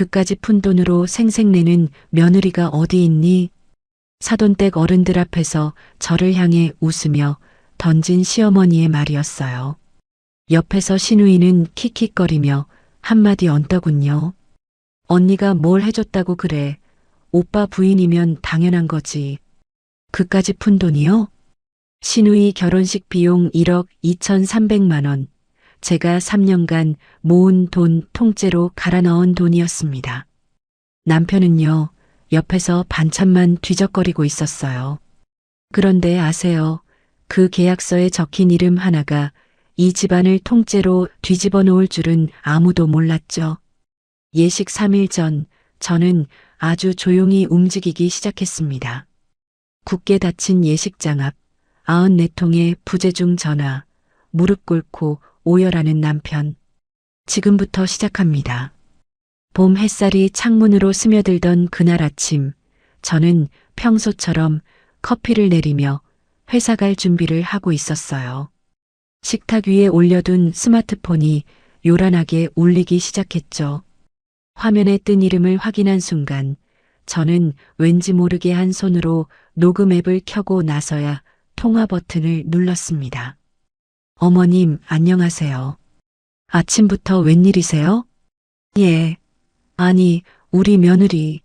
그까지 푼 돈으로 생색내는 며느리가 어디 있니? 사돈댁 어른들 앞에서 저를 향해 웃으며 던진 시어머니의 말이었어요. 옆에서 시누이는 킥킥거리며 한마디 얹더군요. 언니가 뭘 해줬다고 그래. 오빠 부인이면 당연한 거지. 그까지 푼 돈이요? 시누이 결혼식 비용 1억 2,300만 원. 제가 3년간 모은 돈 통째로 갈아 넣은 돈이었습니다. 남편은요, 옆에서 반찬만 뒤적거리고 있었어요. 그런데 아세요? 그 계약서에 적힌 이름 하나가 이 집안을 통째로 뒤집어 놓을 줄은 아무도 몰랐죠. 예식 3일 전 저는 아주 조용히 움직이기 시작했습니다. 굳게 닫힌 예식장 앞 94통의 부재중 전화, 무릎 꿇고 오열하는 남편. 지금부터 시작합니다. 봄 햇살이 창문으로 스며들던 그날 아침, 저는 평소처럼 커피를 내리며 회사 갈 준비를 하고 있었어요. 식탁 위에 올려둔 스마트폰이 요란하게 울리기 시작했죠. 화면에 뜬 이름을 확인한 순간 저는 왠지 모르게 한 손으로 녹음 앱을 켜고 나서야 통화 버튼을 눌렀습니다. 어머님, 안녕하세요. 아침부터 웬일이세요? 예. 아니, 우리 며느리.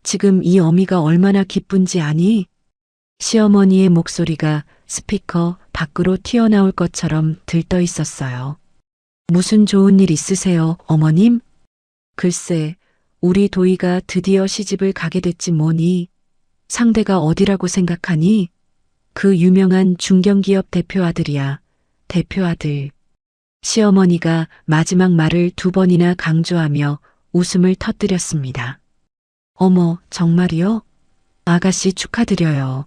지금 이 어미가 얼마나 기쁜지 아니? 시어머니의 목소리가 스피커 밖으로 튀어나올 것처럼 들떠 있었어요. 무슨 좋은 일 있으세요, 어머님? 글쎄, 우리 도희가 드디어 시집을 가게 됐지 뭐니. 상대가 어디라고 생각하니? 그 유명한 중견기업 대표 아들이야. 대표 아들. 시어머니가 마지막 말을 2번이나 강조하며 웃음을 터뜨렸습니다. 어머, 정말이요? 아가씨 축하드려요.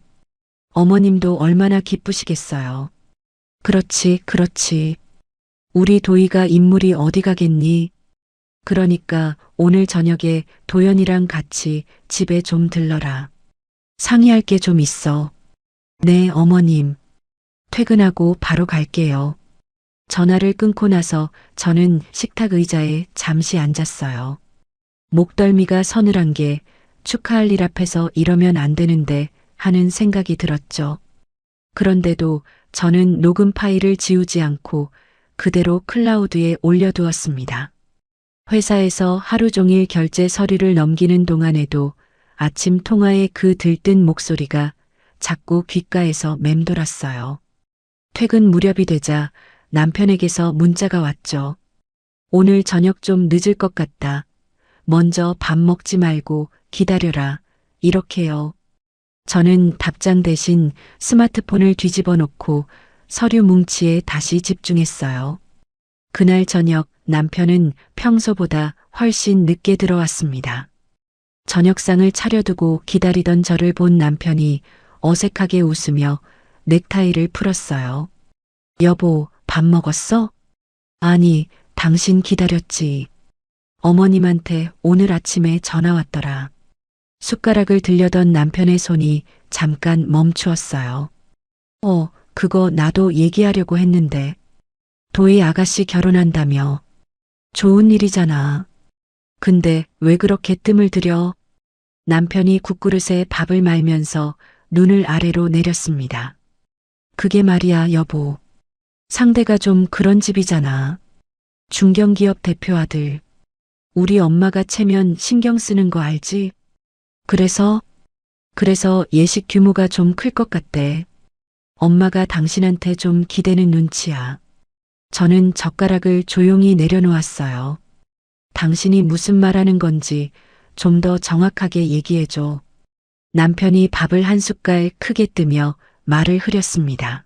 어머님도 얼마나 기쁘시겠어요. 그렇지, 그렇지. 우리 도희가 인물이 어디 가겠니? 그러니까 오늘 저녁에 도연이랑 같이 집에 좀 들러라. 상의할 게 좀 있어. 네, 어머님. 퇴근하고 바로 갈게요. 전화를 끊고 나서 저는 식탁 의자에 잠시 앉았어요. 목덜미가 서늘한 게 축하할 일 앞에서 이러면 안 되는데 하는 생각이 들었죠. 그런데도 저는 녹음 파일을 지우지 않고 그대로 클라우드에 올려두었습니다. 회사에서 하루 종일 결제 서류를 넘기는 동안에도 아침 통화의 그 들뜬 목소리가 자꾸 귓가에서 맴돌았어요. 퇴근 무렵이 되자 남편에게서 문자가 왔죠. 오늘 저녁 좀 늦을 것 같다. 먼저 밥 먹지 말고 기다려라. 이렇게요. 저는 답장 대신 스마트폰을 뒤집어 놓고 서류 뭉치에 다시 집중했어요. 그날 저녁 남편은 평소보다 훨씬 늦게 들어왔습니다. 저녁상을 차려두고 기다리던 저를 본 남편이 어색하게 웃으며 넥타이를 풀었어요. 여보, 밥 먹었어? 아니, 당신 기다렸지. 어머님한테 오늘 아침에 전화 왔더라. 숟가락을 들려던 남편의 손이 잠깐 멈추었어요. 그거 나도 얘기하려고 했는데. 도희 아가씨 결혼한다며. 좋은 일이잖아. 근데 왜 그렇게 뜸을 들여? 남편이 국그릇에 밥을 말면서 눈을 아래로 내렸습니다. 그게 말이야, 여보. 상대가 좀 그런 집이잖아. 중견기업 대표 아들. 우리 엄마가 체면 신경 쓰는 거 알지? 그래서 예식 규모가 좀 클 것 같대. 엄마가 당신한테 좀 기대는 눈치야. 저는 젓가락을 조용히 내려놓았어요. 당신이 무슨 말하는 건지 좀 더 정확하게 얘기해줘. 남편이 밥을 한 숟갈 크게 뜨며 말을 흐렸습니다.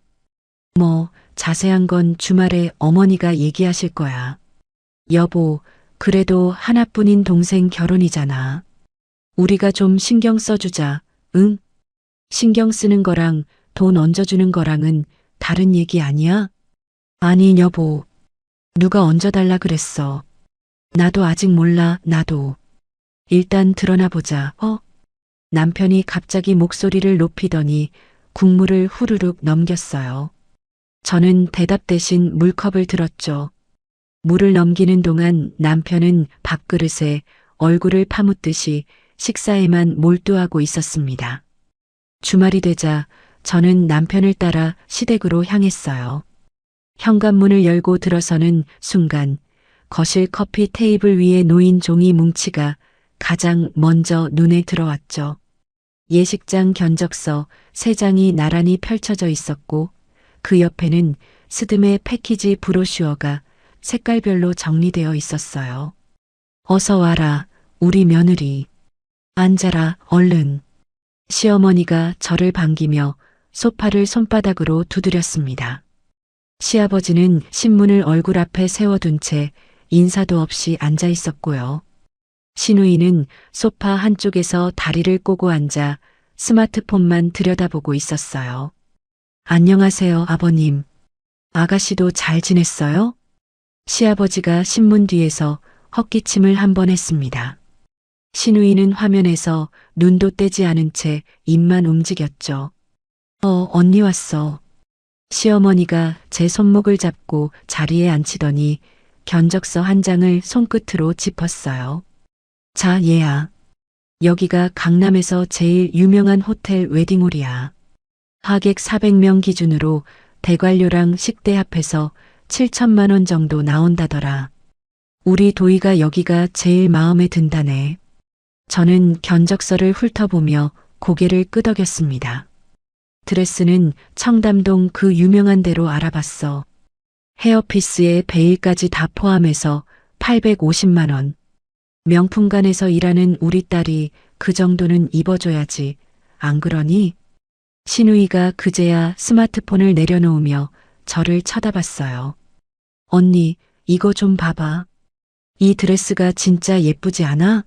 자세한 건 주말에 어머니가 얘기하실 거야. 여보, 그래도 하나뿐인 동생 결혼이잖아. 우리가 좀 신경 써주자, 응? 신경 쓰는 거랑 돈 얹어주는 거랑은 다른 얘기 아니야? 아니, 여보. 누가 얹어달라 그랬어. 나도 아직 몰라, 나도. 일단 드러나 보자, 남편이 갑자기 목소리를 높이더니 국물을 후루룩 넘겼어요. 저는 대답 대신 물컵을 들었죠. 물을 넘기는 동안 남편은 밥그릇에 얼굴을 파묻듯이 식사에만 몰두하고 있었습니다. 주말이 되자 저는 남편을 따라 시댁으로 향했어요. 현관문을 열고 들어서는 순간 거실 커피 테이블 위에 놓인 종이 뭉치가 가장 먼저 눈에 들어왔죠. 예식장 견적서 3장이 나란히 펼쳐져 있었고 그 옆에는 스드메 패키지 브로슈어가 색깔별로 정리되어 있었어요. 어서 와라, 우리 며느리. 앉아라, 얼른. 시어머니가 저를 반기며 소파를 손바닥으로 두드렸습니다. 시아버지는 신문을 얼굴 앞에 세워둔 채 인사도 없이 앉아 있었고요. 시누이는 소파 한쪽에서 다리를 꼬고 앉아 스마트폰만 들여다보고 있었어요. 안녕하세요, 아버님. 아가씨도 잘 지냈어요? 시아버지가 신문 뒤에서 헛기침을 한 번 했습니다. 시누이는 화면에서 눈도 떼지 않은 채 입만 움직였죠. 언니 왔어. 시어머니가 제 손목을 잡고 자리에 앉히더니 견적서 한 장을 손끝으로 짚었어요. 자, 얘야. 여기가 강남에서 제일 유명한 호텔 웨딩홀이야. 하객 400명 기준으로 대관료랑 식대 합해서 7천만 원 정도 나온다더라. 우리 도희가 여기가 제일 마음에 든다네. 저는 견적서를 훑어보며 고개를 끄덕였습니다. 드레스는 청담동 그 유명한 데로 알아봤어. 헤어피스에 베일까지 다 포함해서 850만 원. 명품관에서 일하는 우리 딸이 그 정도는 입어줘야지. 안 그러니? 시누이가 그제야 스마트폰을 내려놓으며 저를 쳐다봤어요. 언니, 이거 좀 봐봐. 이 드레스가 진짜 예쁘지 않아?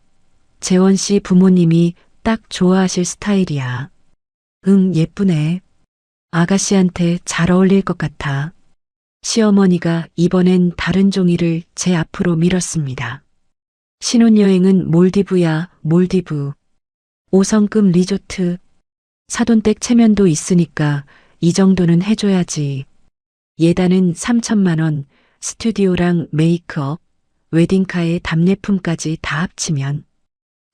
재원 씨 부모님이 딱 좋아하실 스타일이야. 응, 예쁘네. 아가씨한테 잘 어울릴 것 같아. 시어머니가 이번엔 다른 종이를 제 앞으로 밀었습니다. 신혼여행은 몰디브야, 몰디브. 5성급 리조트. 사돈댁 체면도 있으니까 이 정도는 해줘야지. 예단은 3천만 원, 스튜디오랑 메이크업, 웨딩카의 답례품까지 다 합치면.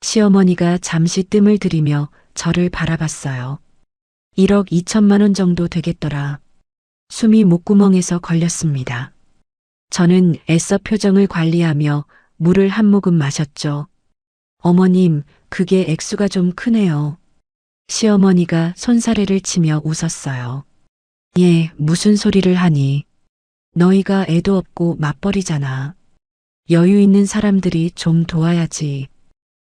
시어머니가 잠시 뜸을 들이며 저를 바라봤어요. 1억 2천만 원 정도 되겠더라. 숨이 목구멍에서 걸렸습니다. 저는 애써 표정을 관리하며 물을 한 모금 마셨죠. 어머님, 그게 액수가 좀 크네요. 시어머니가 손사래를 치며 웃었어요. 예, 무슨 소리를 하니. 너희가 애도 없고 맞벌이잖아. 여유 있는 사람들이 좀 도와야지.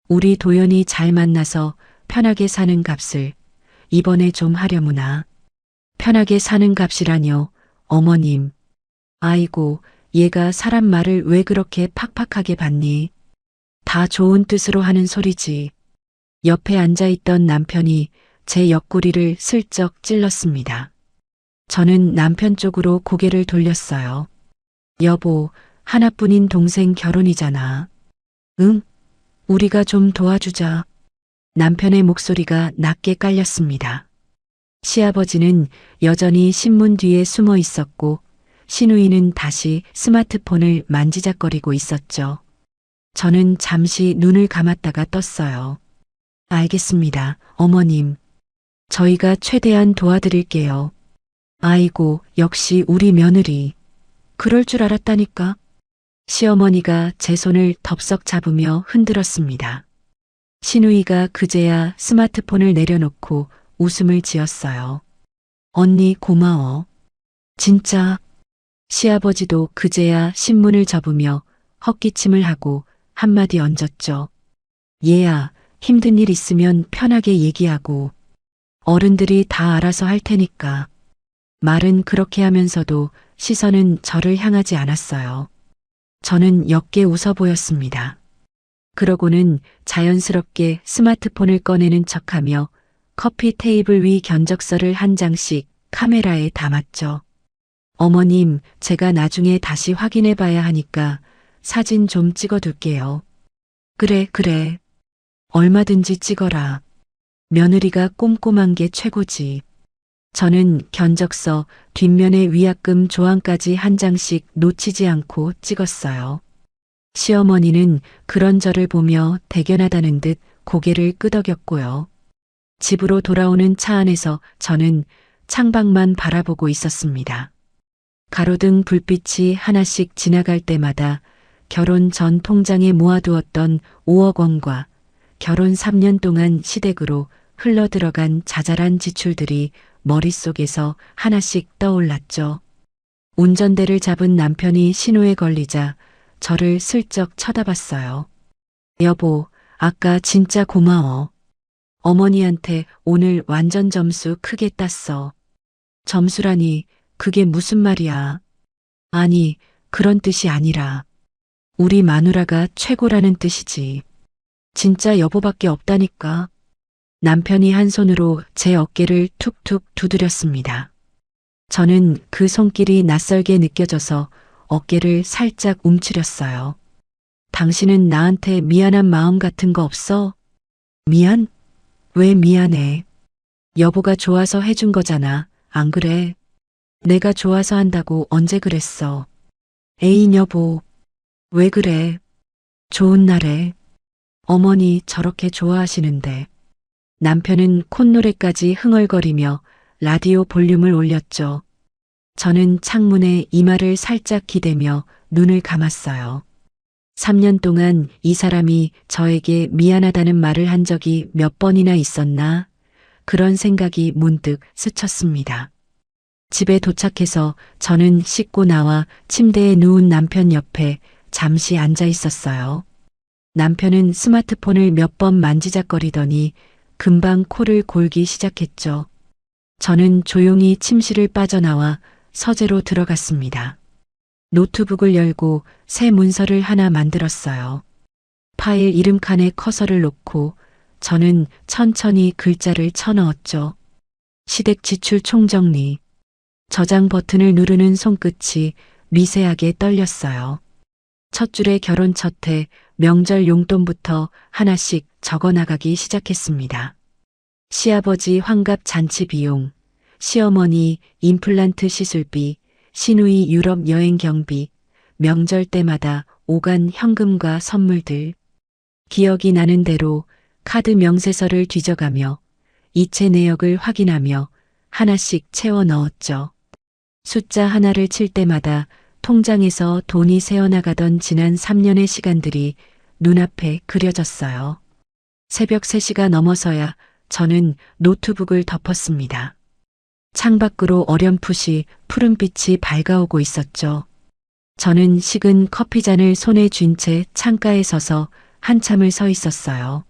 우리 도연이 잘 만나서 편하게 사는 값을 이번에 좀 하려무나. 편하게 사는 값이라뇨, 어머님. 아이고, 얘가 사람 말을 왜 그렇게 팍팍하게 받니? 다 좋은 뜻으로 하는 소리지. 옆에 앉아있던 남편이 제 옆구리를 슬쩍 찔렀습니다. 저는 남편 쪽으로 고개를 돌렸어요. 여보, 하나뿐인 동생 결혼이잖아. 응? 우리가 좀 도와주자. 남편의 목소리가 낮게 깔렸습니다. 시아버지는 여전히 신문 뒤에 숨어 있었고 시누이는 다시 스마트폰을 만지작거리고 있었죠. 저는 잠시 눈을 감았다가 떴어요. 알겠습니다, 어머님. 저희가 최대한 도와드릴게요. 아이고, 역시 우리 며느리. 그럴 줄 알았다니까. 시어머니가 제 손을 덥석 잡으며 흔들었습니다. 시누이가 그제야 스마트폰을 내려놓고 웃음을 지었어요. 언니 고마워. 진짜. 시아버지도 그제야 신문을 접으며 헛기침을 하고 한마디 얹었죠. 얘야, 힘든 일 있으면 편하게 얘기하고 어른들이 다 알아서 할 테니까. 말은 그렇게 하면서도 시선은 저를 향하지 않았어요. 저는 옅게 웃어 보였습니다. 그러고는 자연스럽게 스마트폰을 꺼내는 척하며 커피 테이블 위 견적서를 한 장씩 카메라에 담았죠. 어머님, 제가 나중에 다시 확인해 봐야 하니까 사진 좀 찍어둘게요. 그래, 그래. 얼마든지 찍어라. 며느리가 꼼꼼한 게 최고지. 저는 견적서 뒷면에 위약금 조항까지 한 장씩 놓치지 않고 찍었어요. 시어머니는 그런 저를 보며 대견하다는 듯 고개를 끄덕였고요. 집으로 돌아오는 차 안에서 저는 창밖만 바라보고 있었습니다. 가로등 불빛이 하나씩 지나갈 때마다 결혼 전 통장에 모아두었던 5억 원과 결혼 3년 동안 시댁으로 흘러들어간 자잘한 지출들이 머릿속에서 하나씩 떠올랐죠. 운전대를 잡은 남편이 신호에 걸리자 저를 슬쩍 쳐다봤어요. 여보, 아까 진짜 고마워. 어머니한테 오늘 완전 점수 크게 땄어. 점수라니, 그게 무슨 말이야. 아니, 그런 뜻이 아니라 우리 마누라가 최고라는 뜻이지. 진짜 여보밖에 없다니까. 남편이 한 손으로 제 어깨를 툭툭 두드렸습니다. 저는 그 손길이 낯설게 느껴져서 어깨를 살짝 움츠렸어요. 당신은 나한테 미안한 마음 같은 거 없어? 미안? 왜 미안해? 여보가 좋아서 해준 거잖아. 안 그래? 내가 좋아서 한다고 언제 그랬어? 애인 여보, 왜 그래? 좋은 날에 어머니 저렇게 좋아하시는데. 남편은 콧노래까지 흥얼거리며 라디오 볼륨을 올렸죠. 저는 창문에 이마를 살짝 기대며 눈을 감았어요. 3년 동안 이 사람이 저에게 미안하다는 말을 한 적이 몇 번이나 있었나? 그런 생각이 문득 스쳤습니다. 집에 도착해서 저는 씻고 나와 침대에 누운 남편 옆에 잠시 앉아 있었어요. 남편은 스마트폰을 몇 번 만지작거리더니 금방 코를 골기 시작했죠. 저는 조용히 침실을 빠져나와 서재로 들어갔습니다. 노트북을 열고 새 문서를 하나 만들었어요. 파일 이름 칸에 커서를 놓고 저는 천천히 글자를 쳐넣었죠. 시댁 지출 총정리. 저장 버튼을 누르는 손끝이 미세하게 떨렸어요. 첫 줄에 결혼 첫해, 명절 용돈부터 하나씩 적어나가기 시작했습니다. 시아버지 환갑 잔치 비용, 시어머니 임플란트 시술비, 시누이 유럽 여행 경비, 명절 때마다 오간 현금과 선물들. 기억이 나는 대로 카드 명세서를 뒤져가며 이체 내역을 확인하며 하나씩 채워 넣었죠. 숫자 하나를 칠 때마다 통장에서 돈이 새어나가던 지난 3년의 시간들이 눈앞에 그려졌어요. 새벽 3시가 넘어서야 저는 노트북을 덮었습니다. 창밖으로 어렴풋이 푸른빛이 밝아오고 있었죠. 저는 식은 커피잔을 손에 쥔 채 창가에 서서 한참을 서 있었어요.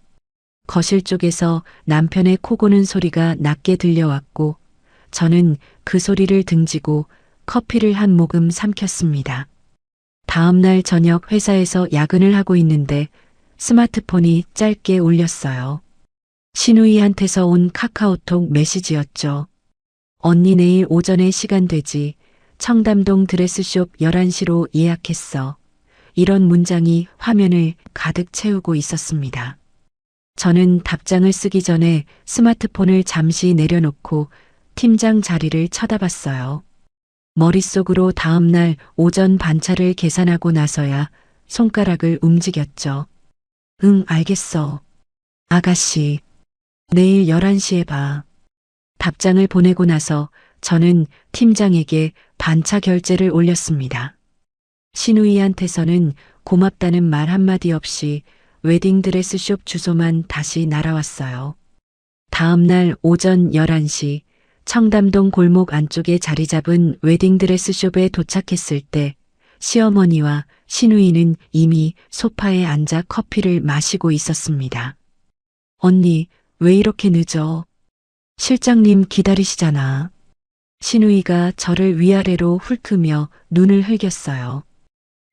거실 쪽에서 남편의 코 고는 소리가 낮게 들려왔고 저는 그 소리를 등지고 커피를 한 모금 삼켰습니다. 다음 날 저녁 회사에서 야근을 하고 있는데 스마트폰이 짧게 울렸어요. 시누이한테서 온 카카오톡 메시지였죠. 언니 내일 오전에 시간 되지. 청담동 드레스숍 11시로 예약했어. 이런 문장이 화면을 가득 채우고 있었습니다. 저는 답장을 쓰기 전에 스마트폰을 잠시 내려놓고 팀장 자리를 쳐다봤어요. 머릿속으로 다음날 오전 반차를 계산하고 나서야 손가락을 움직였죠. 응, 알겠어. 아가씨, 내일 11시에 봐. 답장을 보내고 나서 저는 팀장에게 반차 결제를 올렸습니다. 시누이한테서는 고맙다는 말 한마디 없이 웨딩드레스숍 주소만 다시 날아왔어요. 다음 날 오전 11시 청담동 골목 안쪽에 자리 잡은 웨딩드레스숍에 도착했을 때 시어머니와 시누이는 이미 소파에 앉아 커피를 마시고 있었습니다. 언니, 왜 이렇게 늦어? 실장님 기다리시잖아. 시누이가 저를 위아래로 훑으며 눈을 흘겼어요.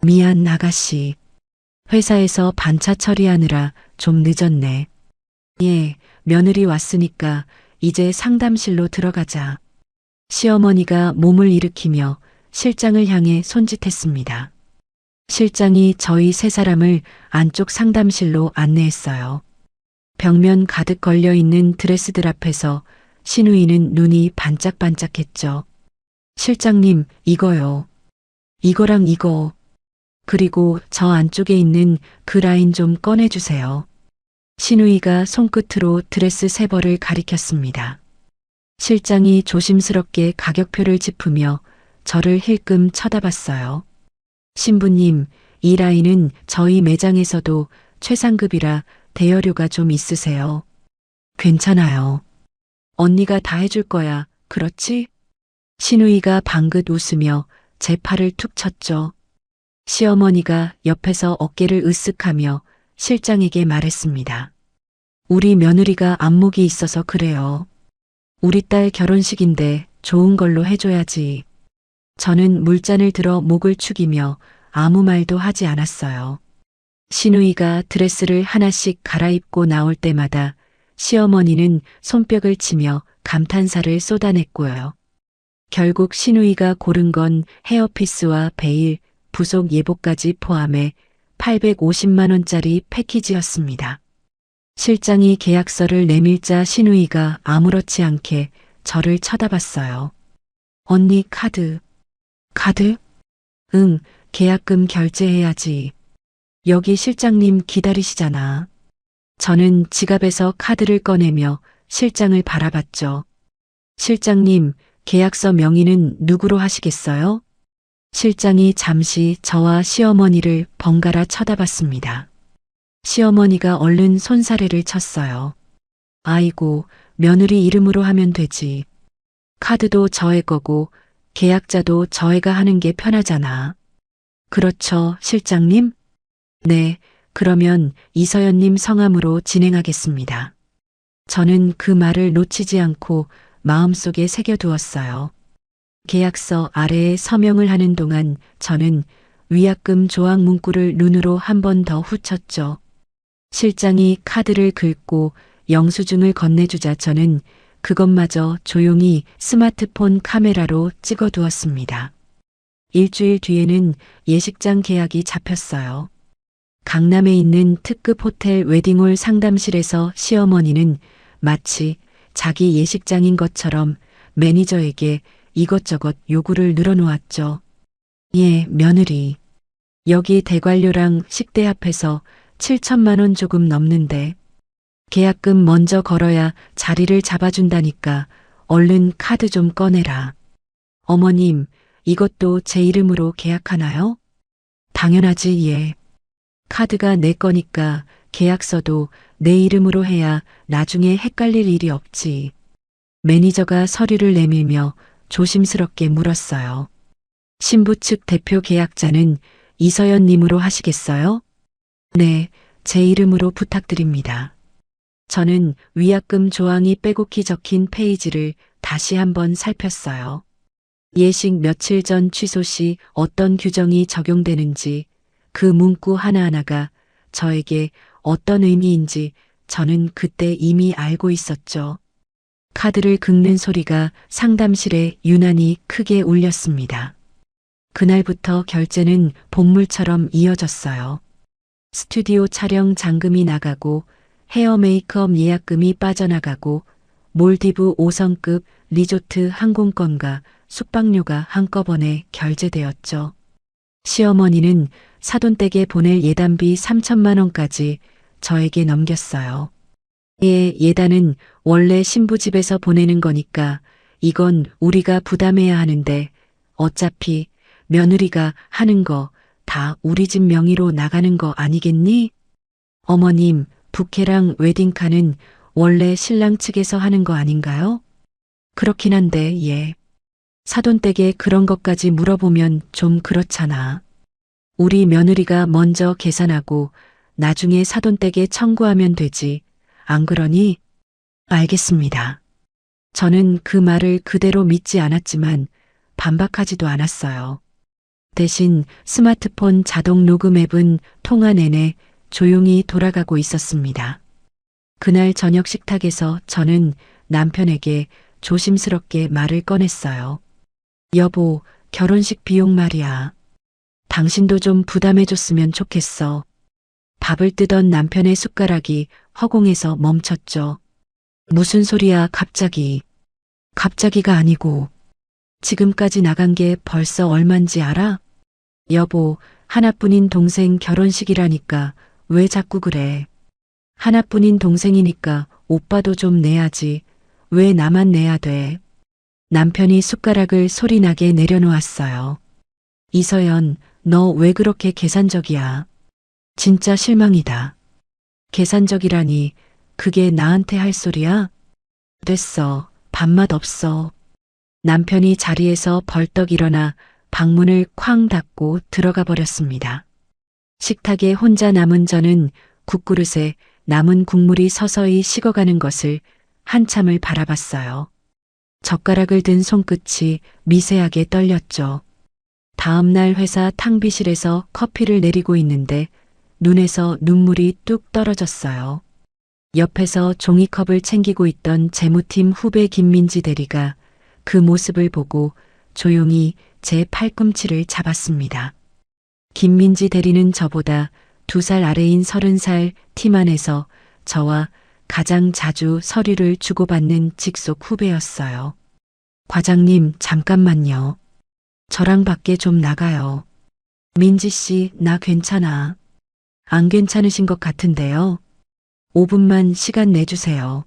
미안, 아가씨. 회사에서 반차 처리하느라 좀 늦었네. 예, 며느리 왔으니까 이제 상담실로 들어가자. 시어머니가 몸을 일으키며 실장을 향해 손짓했습니다. 실장이 저희 세 사람을 안쪽 상담실로 안내했어요. 벽면 가득 걸려있는 드레스들 앞에서 시누이는 눈이 반짝반짝했죠. 실장님, 이거요. 이거랑 이거. 그리고 저 안쪽에 있는 그 라인 좀 꺼내주세요. 신우이가 손끝으로 드레스 세 벌을 가리켰습니다. 실장이 조심스럽게 가격표를 짚으며 저를 힐끔 쳐다봤어요. 신부님, 이 라인은 저희 매장에서도 최상급이라 대여료가 좀 있으세요. 괜찮아요. 언니가 다 해줄 거야. 그렇지? 신우이가 방긋 웃으며 제 팔을 툭 쳤죠. 시어머니가 옆에서 어깨를 으쓱하며 실장에게 말했습니다. 우리 며느리가 안목이 있어서 그래요. 우리 딸 결혼식인데 좋은 걸로 해줘야지. 저는 물잔을 들어 목을 축이며 아무 말도 하지 않았어요. 신우이가 드레스를 하나씩 갈아입고 나올 때마다 시어머니는 손뼉을 치며 감탄사를 쏟아냈고요. 결국 신우이가 고른 건 헤어피스와 베일, 부속 예복까지 포함해 850만 원짜리 패키지였습니다. 실장이 계약서를 내밀자 신우이가 아무렇지 않게 저를 쳐다봤어요. 언니 카드. 카드? 응, 계약금 결제해야지. 여기 실장님 기다리시잖아. 저는 지갑에서 카드를 꺼내며 실장을 바라봤죠. 실장님, 계약서 명의는 누구로 하시겠어요? 실장이 잠시 저와 시어머니를 번갈아 쳐다봤습니다. 시어머니가 얼른 손사래를 쳤어요. 아이고, 며느리 이름으로 하면 되지. 카드도 저의 거고 계약자도 저희가 하는 게 편하잖아. 그렇죠, 실장님? 네, 그러면 이서연님 성함으로 진행하겠습니다. 저는 그 말을 놓치지 않고 마음속에 새겨두었어요. 계약서 아래에 서명을 하는 동안 저는 위약금 조항 문구를 눈으로 한 번 더 훑었죠. 실장이 카드를 긁고 영수증을 건네주자 저는 그것마저 조용히 스마트폰 카메라로 찍어두었습니다. 일주일 뒤에는 예식장 계약이 잡혔어요. 강남에 있는 특급 호텔 웨딩홀 상담실에서 시어머니는 마치 자기 예식장인 것처럼 매니저에게 이것저것 요구를 늘어놓았죠. 예, 며느리. 여기 대관료랑 식대 합해서 7천만 원 조금 넘는데 계약금 먼저 걸어야 자리를 잡아준다니까 얼른 카드 좀 꺼내라. 어머님, 이것도 제 이름으로 계약하나요? 당연하지, 예. 카드가 내 거니까 계약서도 내 이름으로 해야 나중에 헷갈릴 일이 없지. 매니저가 서류를 내밀며 조심스럽게 물었어요. 신부 측 대표 계약자는 이서연 님으로 하시겠어요? 네, 제 이름으로 부탁드립니다. 저는 위약금 조항이 빼곡히 적힌 페이지를 다시 한번 살폈어요. 예식 며칠 전 취소 시 어떤 규정이 적용되는지 그 문구 하나하나가 저에게 어떤 의미인지 저는 그때 이미 알고 있었죠. 카드를 긁는 소리가 상담실에 유난히 크게 울렸습니다. 그날부터 결제는 본물처럼 이어졌어요. 스튜디오 촬영 잔금이 나가고 헤어 메이크업 예약금이 빠져나가고 몰디브 5성급 리조트 항공권과 숙박료가 한꺼번에 결제되었죠. 시어머니는 사돈댁에 보낼 예단비 3천만 원까지 저에게 넘겼어요. 예단은 원래 신부 집에서 보내는 거니까 이건 우리가 부담해야 하는데 어차피 며느리가 하는 거 다 우리 집 명의로 나가는 거 아니겠니? 어머님, 부케랑 웨딩카는 원래 신랑 측에서 하는 거 아닌가요? 그렇긴 한데, 예. 사돈댁에 그런 것까지 물어보면 좀 그렇잖아. 우리 며느리가 먼저 계산하고 나중에 사돈댁에 청구하면 되지. 안 그러니? 알겠습니다. 저는 그 말을 그대로 믿지 않았지만 반박하지도 않았어요. 대신 스마트폰 자동 녹음 앱은 통화 내내 조용히 돌아가고 있었습니다. 그날 저녁 식탁에서 저는 남편에게 조심스럽게 말을 꺼냈어요. 여보, 결혼식 비용 말이야. 당신도 좀 부담해줬으면 좋겠어. 밥을 뜨던 남편의 숟가락이 허공에서 멈췄죠. 무슨 소리야, 갑자기. 갑자기가 아니고. 지금까지 나간 게 벌써 얼만지 알아? 여보, 하나뿐인 동생 결혼식이라니까 왜 자꾸 그래? 하나뿐인 동생이니까 오빠도 좀 내야지. 왜 나만 내야 돼? 남편이 숟가락을 소리나게 내려놓았어요. 이서연, 너 왜 그렇게 계산적이야? 진짜 실망이다. 계산적이라니, 그게 나한테 할 소리야? 됐어. 밥맛 없어. 남편이 자리에서 벌떡 일어나 방문을 쾅 닫고 들어가 버렸습니다. 식탁에 혼자 남은 저는 국그릇에 남은 국물이 서서히 식어가는 것을 한참을 바라봤어요. 젓가락을 든 손끝이 미세하게 떨렸죠. 다음 날 회사 탕비실에서 커피를 내리고 있는데 눈에서 눈물이 뚝 떨어졌어요. 옆에서 종이컵을 챙기고 있던 재무팀 후배 김민지 대리가 그 모습을 보고 조용히 제 팔꿈치를 잡았습니다. 김민지 대리는 저보다 2살 아래인 30살 팀 안에서 저와 가장 자주 서류를 주고받는 직속 후배였어요. 과장님, 잠깐만요. 저랑 밖에 좀 나가요. 민지 씨, 나 괜찮아. 안 괜찮으신 것 같은데요. 5분만 시간 내주세요.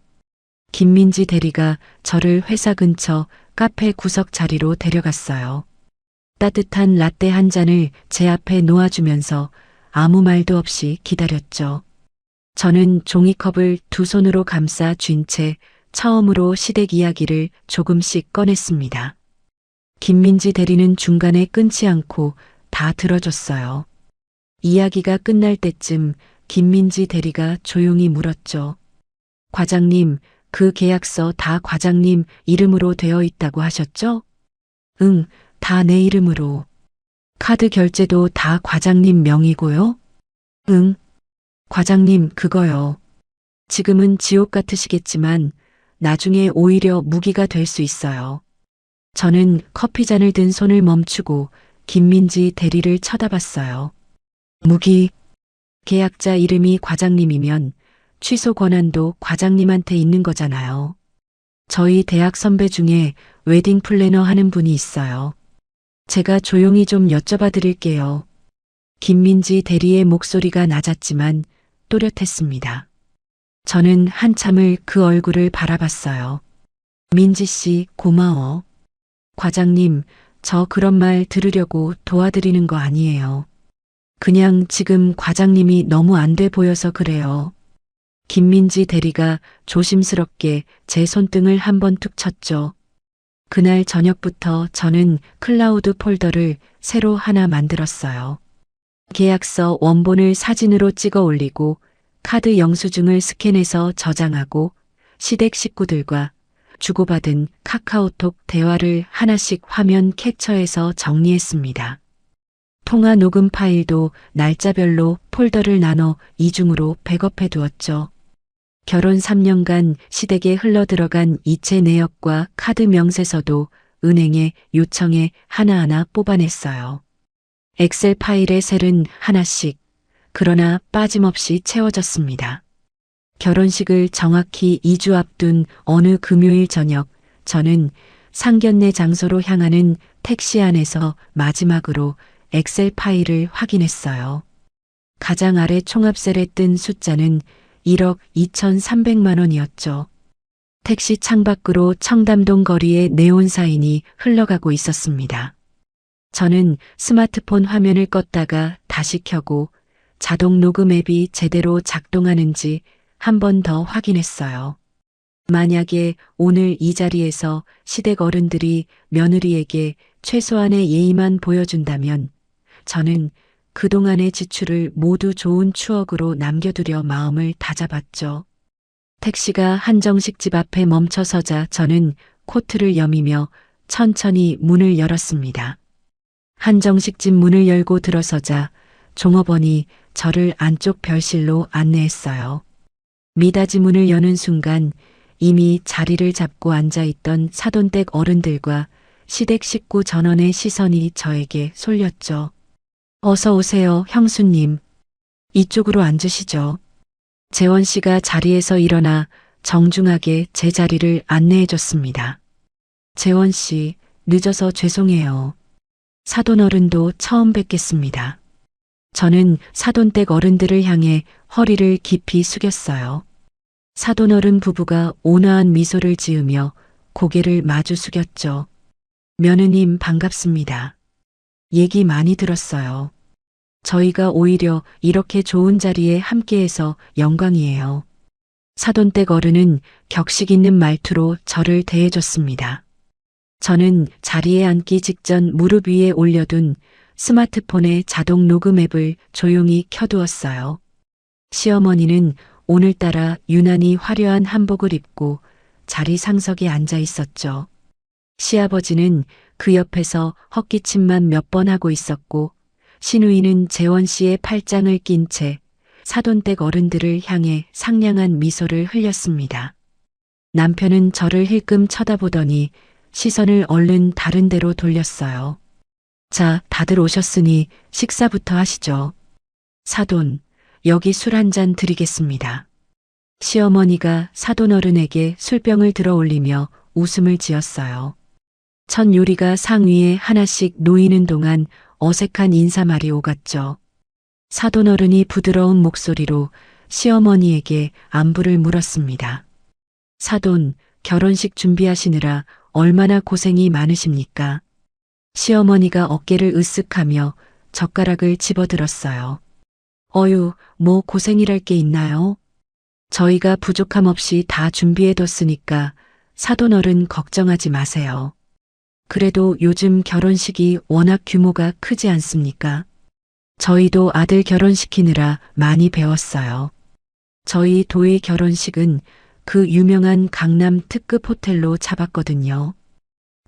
김민지 대리가 저를 회사 근처 카페 구석 자리로 데려갔어요. 따뜻한 라떼 한 잔을 제 앞에 놓아주면서 아무 말도 없이 기다렸죠. 저는 종이컵을 2손으로 감싸 쥔 채 처음으로 시댁 이야기를 조금씩 꺼냈습니다. 김민지 대리는 중간에 끊지 않고 다 들어줬어요. 이야기가 끝날 때쯤 김민지 대리가 조용히 물었죠. 과장님, 그 계약서 다 과장님 이름으로 되어 있다고 하셨죠? 응, 다 내 이름으로. 카드 결제도 다 과장님 명의고요? 응. 과장님, 그거요. 지금은 지옥 같으시겠지만 나중에 오히려 무기가 될 수 있어요. 저는 커피잔을 든 손을 멈추고 김민지 대리를 쳐다봤어요. 무기. 계약자 이름이 과장님이면 취소 권한도 과장님한테 있는 거잖아요. 저희 대학 선배 중에 웨딩 플래너 하는 분이 있어요. 제가 조용히 좀 여쭤봐 드릴게요. 김민지 대리의 목소리가 낮았지만 또렷했습니다. 저는 한참을 그 얼굴을 바라봤어요. 민지 씨, 고마워. 과장님, 저 그런 말 들으려고 도와드리는 거 아니에요. 그냥 지금 과장님이 너무 안 돼 보여서 그래요. 김민지 대리가 조심스럽게 제 손등을 한번 툭 쳤죠. 그날 저녁부터 저는 클라우드 폴더를 새로 하나 만들었어요. 계약서 원본을 사진으로 찍어 올리고 카드 영수증을 스캔해서 저장하고 시댁 식구들과 주고받은 카카오톡 대화를 하나씩 화면 캡처해서 정리했습니다. 통화 녹음 파일도 날짜별로 폴더를 나눠 이중으로 백업해 두었죠. 결혼 3년간 시댁에 흘러들어간 이체 내역과 카드 명세서도 은행에 요청해 하나하나 뽑아냈어요. 엑셀 파일의 셀은 하나씩, 그러나 빠짐없이 채워졌습니다. 결혼식을 정확히 2주 앞둔 어느 금요일 저녁, 저는 상견례 장소로 향하는 택시 안에서 마지막으로 엑셀 파일을 확인했어요. 가장 아래 총합셀에 뜬 숫자는 1억 2,300만 원이었죠. 택시 창밖으로 청담동 거리의 네온 사인이 흘러가고 있었습니다. 저는 스마트폰 화면을 껐다가 다시 켜고 자동 녹음 앱이 제대로 작동하는지 한 번 더 확인했어요. 만약에 오늘 이 자리에서 시댁 어른들이 며느리에게 최소한의 예의만 보여준다면 저는 그동안의 지출을 모두 좋은 추억으로 남겨두려 마음을 다잡았죠. 택시가 한정식 집 앞에 멈춰서자 저는 코트를 여미며 천천히 문을 열었습니다. 한정식 집 문을 열고 들어서자 종업원이 저를 안쪽 별실로 안내했어요. 미닫이 문을 여는 순간 이미 자리를 잡고 앉아있던 사돈댁 어른들과 시댁 식구 전원의 시선이 저에게 쏠렸죠. 어서 오세요, 형수님. 이쪽으로 앉으시죠. 재원 씨가 자리에서 일어나 정중하게 제 자리를 안내해 줬습니다. 재원 씨, 늦어서 죄송해요. 사돈 어른도 처음 뵙겠습니다. 저는 사돈댁 어른들을 향해 허리를 깊이 숙였어요. 사돈어른 부부가 온화한 미소를 지으며 고개를 마주 숙였죠. 며느님 반갑습니다. 얘기 많이 들었어요. 저희가 오히려 이렇게 좋은 자리에 함께해서 영광이에요. 사돈댁 어른은 격식 있는 말투로 저를 대해줬습니다. 저는 자리에 앉기 직전 무릎 위에 올려둔 스마트폰의 자동 녹음 앱을 조용히 켜두었어요. 시어머니는 오늘따라 유난히 화려한 한복을 입고 자리 상석에 앉아 있었죠. 시아버지는 그 옆에서 헛기침만 몇 번 하고 있었고, 시누이는 재원 씨의 팔짱을 낀 채 사돈댁 어른들을 향해 상냥한 미소를 흘렸습니다. 남편은 저를 힐끔 쳐다보더니 시선을 얼른 다른 데로 돌렸어요. 자, 다들 오셨으니 식사부터 하시죠. 사돈, 여기 술 한 잔 드리겠습니다. 시어머니가 사돈 어른에게 술병을 들어 올리며 웃음을 지었어요. 첫 요리가 상 위에 하나씩 놓이는 동안 어색한 인사말이 오갔죠. 사돈 어른이 부드러운 목소리로 시어머니에게 안부를 물었습니다. 사돈, 결혼식 준비하시느라 얼마나 고생이 많으십니까? 시어머니가 어깨를 으쓱하며 젓가락을 집어들었어요. 어휴, 뭐 고생이랄 게 있나요? 저희가 부족함 없이 다 준비해뒀으니까 사돈 어른 걱정하지 마세요. 그래도 요즘 결혼식이 워낙 규모가 크지 않습니까? 저희도 아들 결혼시키느라 많이 배웠어요. 저희 도희 결혼식은 그 유명한 강남 특급 호텔로 잡았거든요.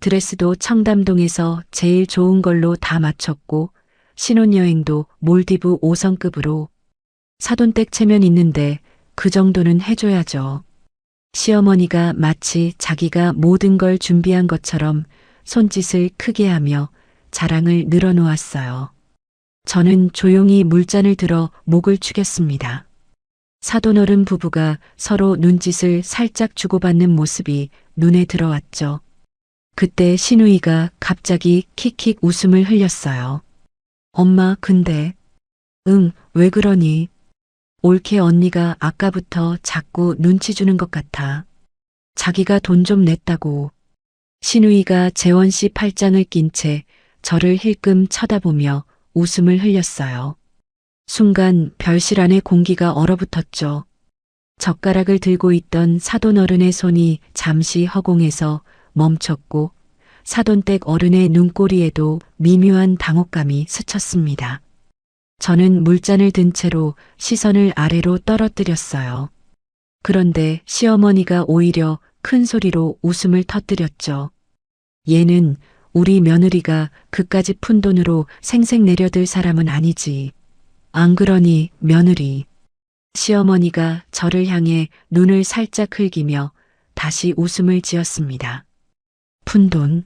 드레스도 청담동에서 제일 좋은 걸로 다 맞췄고 신혼여행도 몰디브 5성급으로 사돈댁 체면 있는데 그 정도는 해줘야죠. 시어머니가 마치 자기가 모든 걸 준비한 것처럼 손짓을 크게 하며 자랑을 늘어놓았어요. 저는 조용히 물잔을 들어 목을 축였습니다. 사돈어른 부부가 서로 눈짓을 살짝 주고받는 모습이 눈에 들어왔죠. 그때 시누이가 갑자기 킥킥 웃음을 흘렸어요. 엄마, 근데. 응, 왜 그러니? 올케 언니가 아까부터 자꾸 눈치 주는 것 같아. 자기가 돈 좀 냈다고. 시누이가 재원 씨 팔짱을 낀 채 저를 힐끔 쳐다보며 웃음을 흘렸어요. 순간 별실 안의 공기가 얼어붙었죠. 젓가락을 들고 있던 사돈 어른의 손이 잠시 허공에서 멈췄고 사돈댁 어른의 눈꼬리에도 미묘한 당혹감이 스쳤습니다. 저는 물잔을 든 채로 시선을 아래로 떨어뜨렸어요. 그런데 시어머니가 오히려 큰 소리로 웃음을 터뜨렸죠. 얘는 우리 며느리가 그까지 푼 돈으로 생색 내려들 사람은 아니지. 안 그러니 며느리. 시어머니가 저를 향해 눈을 살짝 흘기며 다시 웃음을 지었습니다. 푼 돈.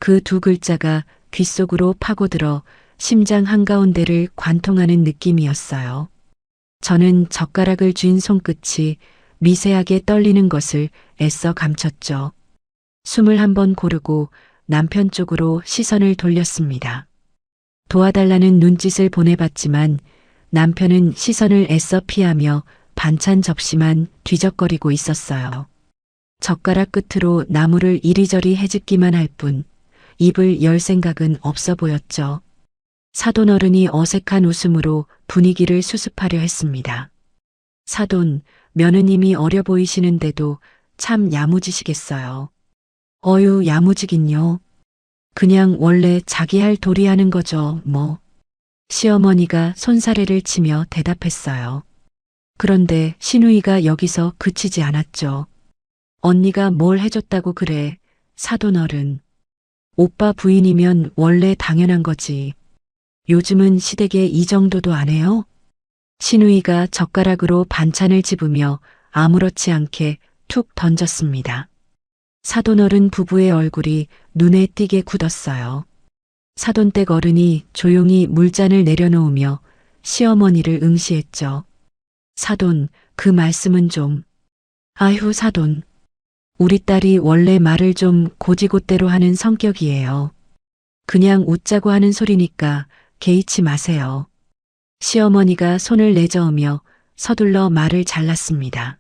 그 두 글자가 귓속으로 파고들어 심장 한가운데를 관통하는 느낌이었어요. 저는 젓가락을 쥔 손끝이 미세하게 떨리는 것을 애써 감췄죠. 숨을 한번 고르고 남편 쪽으로 시선을 돌렸습니다. 도와달라는 눈짓을 보내봤지만 남편은 시선을 애써 피하며 반찬 접시만 뒤적거리고 있었어요. 젓가락 끝으로 나무를 이리저리 헤집기만 할 뿐 입을 열 생각은 없어 보였죠. 사돈 어른이 어색한 웃음으로 분위기를 수습하려 했습니다. 사돈, 며느님이 어려 보이시는데도 참 야무지시겠어요. 어휴, 야무지긴요. 그냥 원래 자기 할 도리 하는 거죠, 뭐. 시어머니가 손사래를 치며 대답했어요. 그런데 시누이가 여기서 그치지 않았죠. 언니가 뭘 해줬다고 그래, 사돈 어른. 오빠 부인이면 원래 당연한 거지. 요즘은 시댁에 이 정도도 안 해요? 시누이가 젓가락으로 반찬을 집으며 아무렇지 않게 툭 던졌습니다. 사돈어른 부부의 얼굴이 눈에 띄게 굳었어요. 사돈댁 어른이 조용히 물잔을 내려놓으며 시어머니를 응시했죠. 사돈, 그 말씀은 좀. 아휴, 사돈. 우리 딸이 원래 말을 좀 고지곳대로 하는 성격이에요. 그냥 웃자고 하는 소리니까 개의치 마세요. 시어머니가 손을 내저으며 서둘러 말을 잘랐습니다.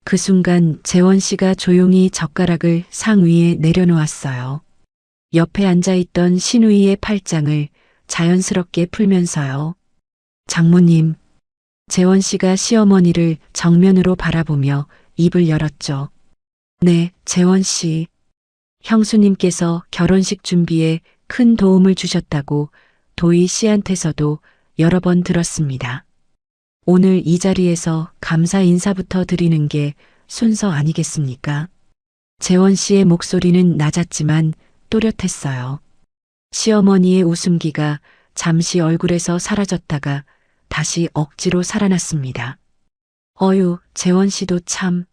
그 순간 재원 씨가 조용히 젓가락을 상 위에 내려놓았어요. 옆에 앉아있던 신우이의 팔짱을 자연스럽게 풀면서요. 장모님, 재원 씨가 시어머니를 정면으로 바라보며 입을 열었죠. 네, 재원 씨. 형수님께서 결혼식 준비에 큰 도움을 주셨다고 도희 씨한테서도 여러 번 들었습니다. 오늘 이 자리에서 감사 인사부터 드리는 게 순서 아니겠습니까? 재원 씨의 목소리는 낮았지만 또렷했어요. 시어머니의 웃음기가 잠시 얼굴에서 사라졌다가 다시 억지로 살아났습니다. 어휴, 재원 씨도 참.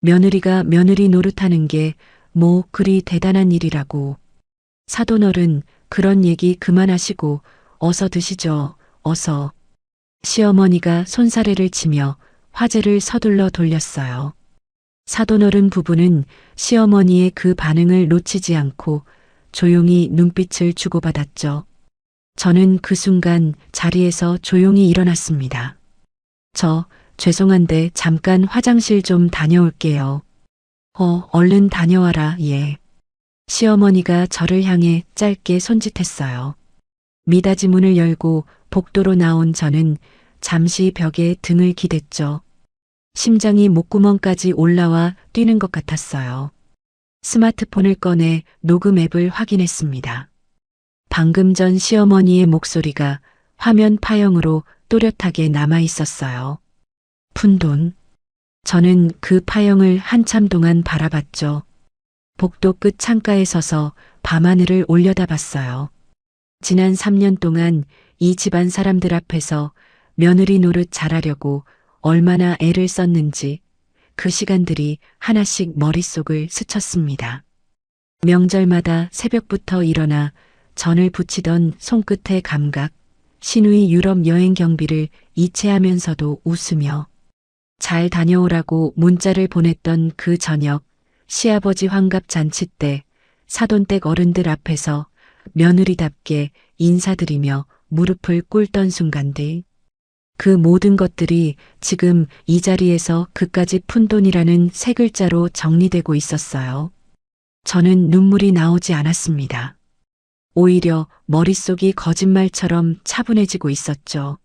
며느리가 며느리 노릇하는 게 뭐 그리 대단한 일이라고. 사돈어른, 그런 얘기 그만하시고 어서 드시죠. 어서. 시어머니가 손사래를 치며 화제를 서둘러 돌렸어요. 사돈어른 부부는 시어머니의 그 반응을 놓치지 않고 조용히 눈빛을 주고받았죠. 저는 그 순간 자리에서 조용히 일어났습니다. 죄송한데 잠깐 화장실 좀 다녀올게요. 얼른 다녀와라, 예. 시어머니가 저를 향해 짧게 손짓했어요. 미닫이 문을 열고 복도로 나온 저는 잠시 벽에 등을 기댔죠. 심장이 목구멍까지 올라와 뛰는 것 같았어요. 스마트폰을 꺼내 녹음 앱을 확인했습니다. 방금 전 시어머니의 목소리가 화면 파형으로 또렷하게 남아 있었어요. 푼돈. 저는 그 파형을 한참 동안 바라봤죠. 복도 끝 창가에 서서 밤하늘을 올려다봤어요. 지난 3년 동안 이 집안 사람들 앞에서 며느리 노릇 잘하려고 얼마나 애를 썼는지 그 시간들이 하나씩 머릿속을 스쳤습니다. 명절마다 새벽부터 일어나 전을 부치던 손끝의 감각, 신우이 유럽 여행 경비를 이체하면서도 웃으며 잘 다녀오라고 문자를 보냈던 그 저녁, 시아버지 환갑 잔치 때 사돈댁 어른들 앞에서 며느리답게 인사드리며 무릎을 꿇던 순간들. 그 모든 것들이 지금 이 자리에서 그까지 푼돈이라는 세 글자로 정리되고 있었어요. 저는 눈물이 나오지 않았습니다. 오히려 머릿속이 거짓말처럼 차분해지고 있었죠.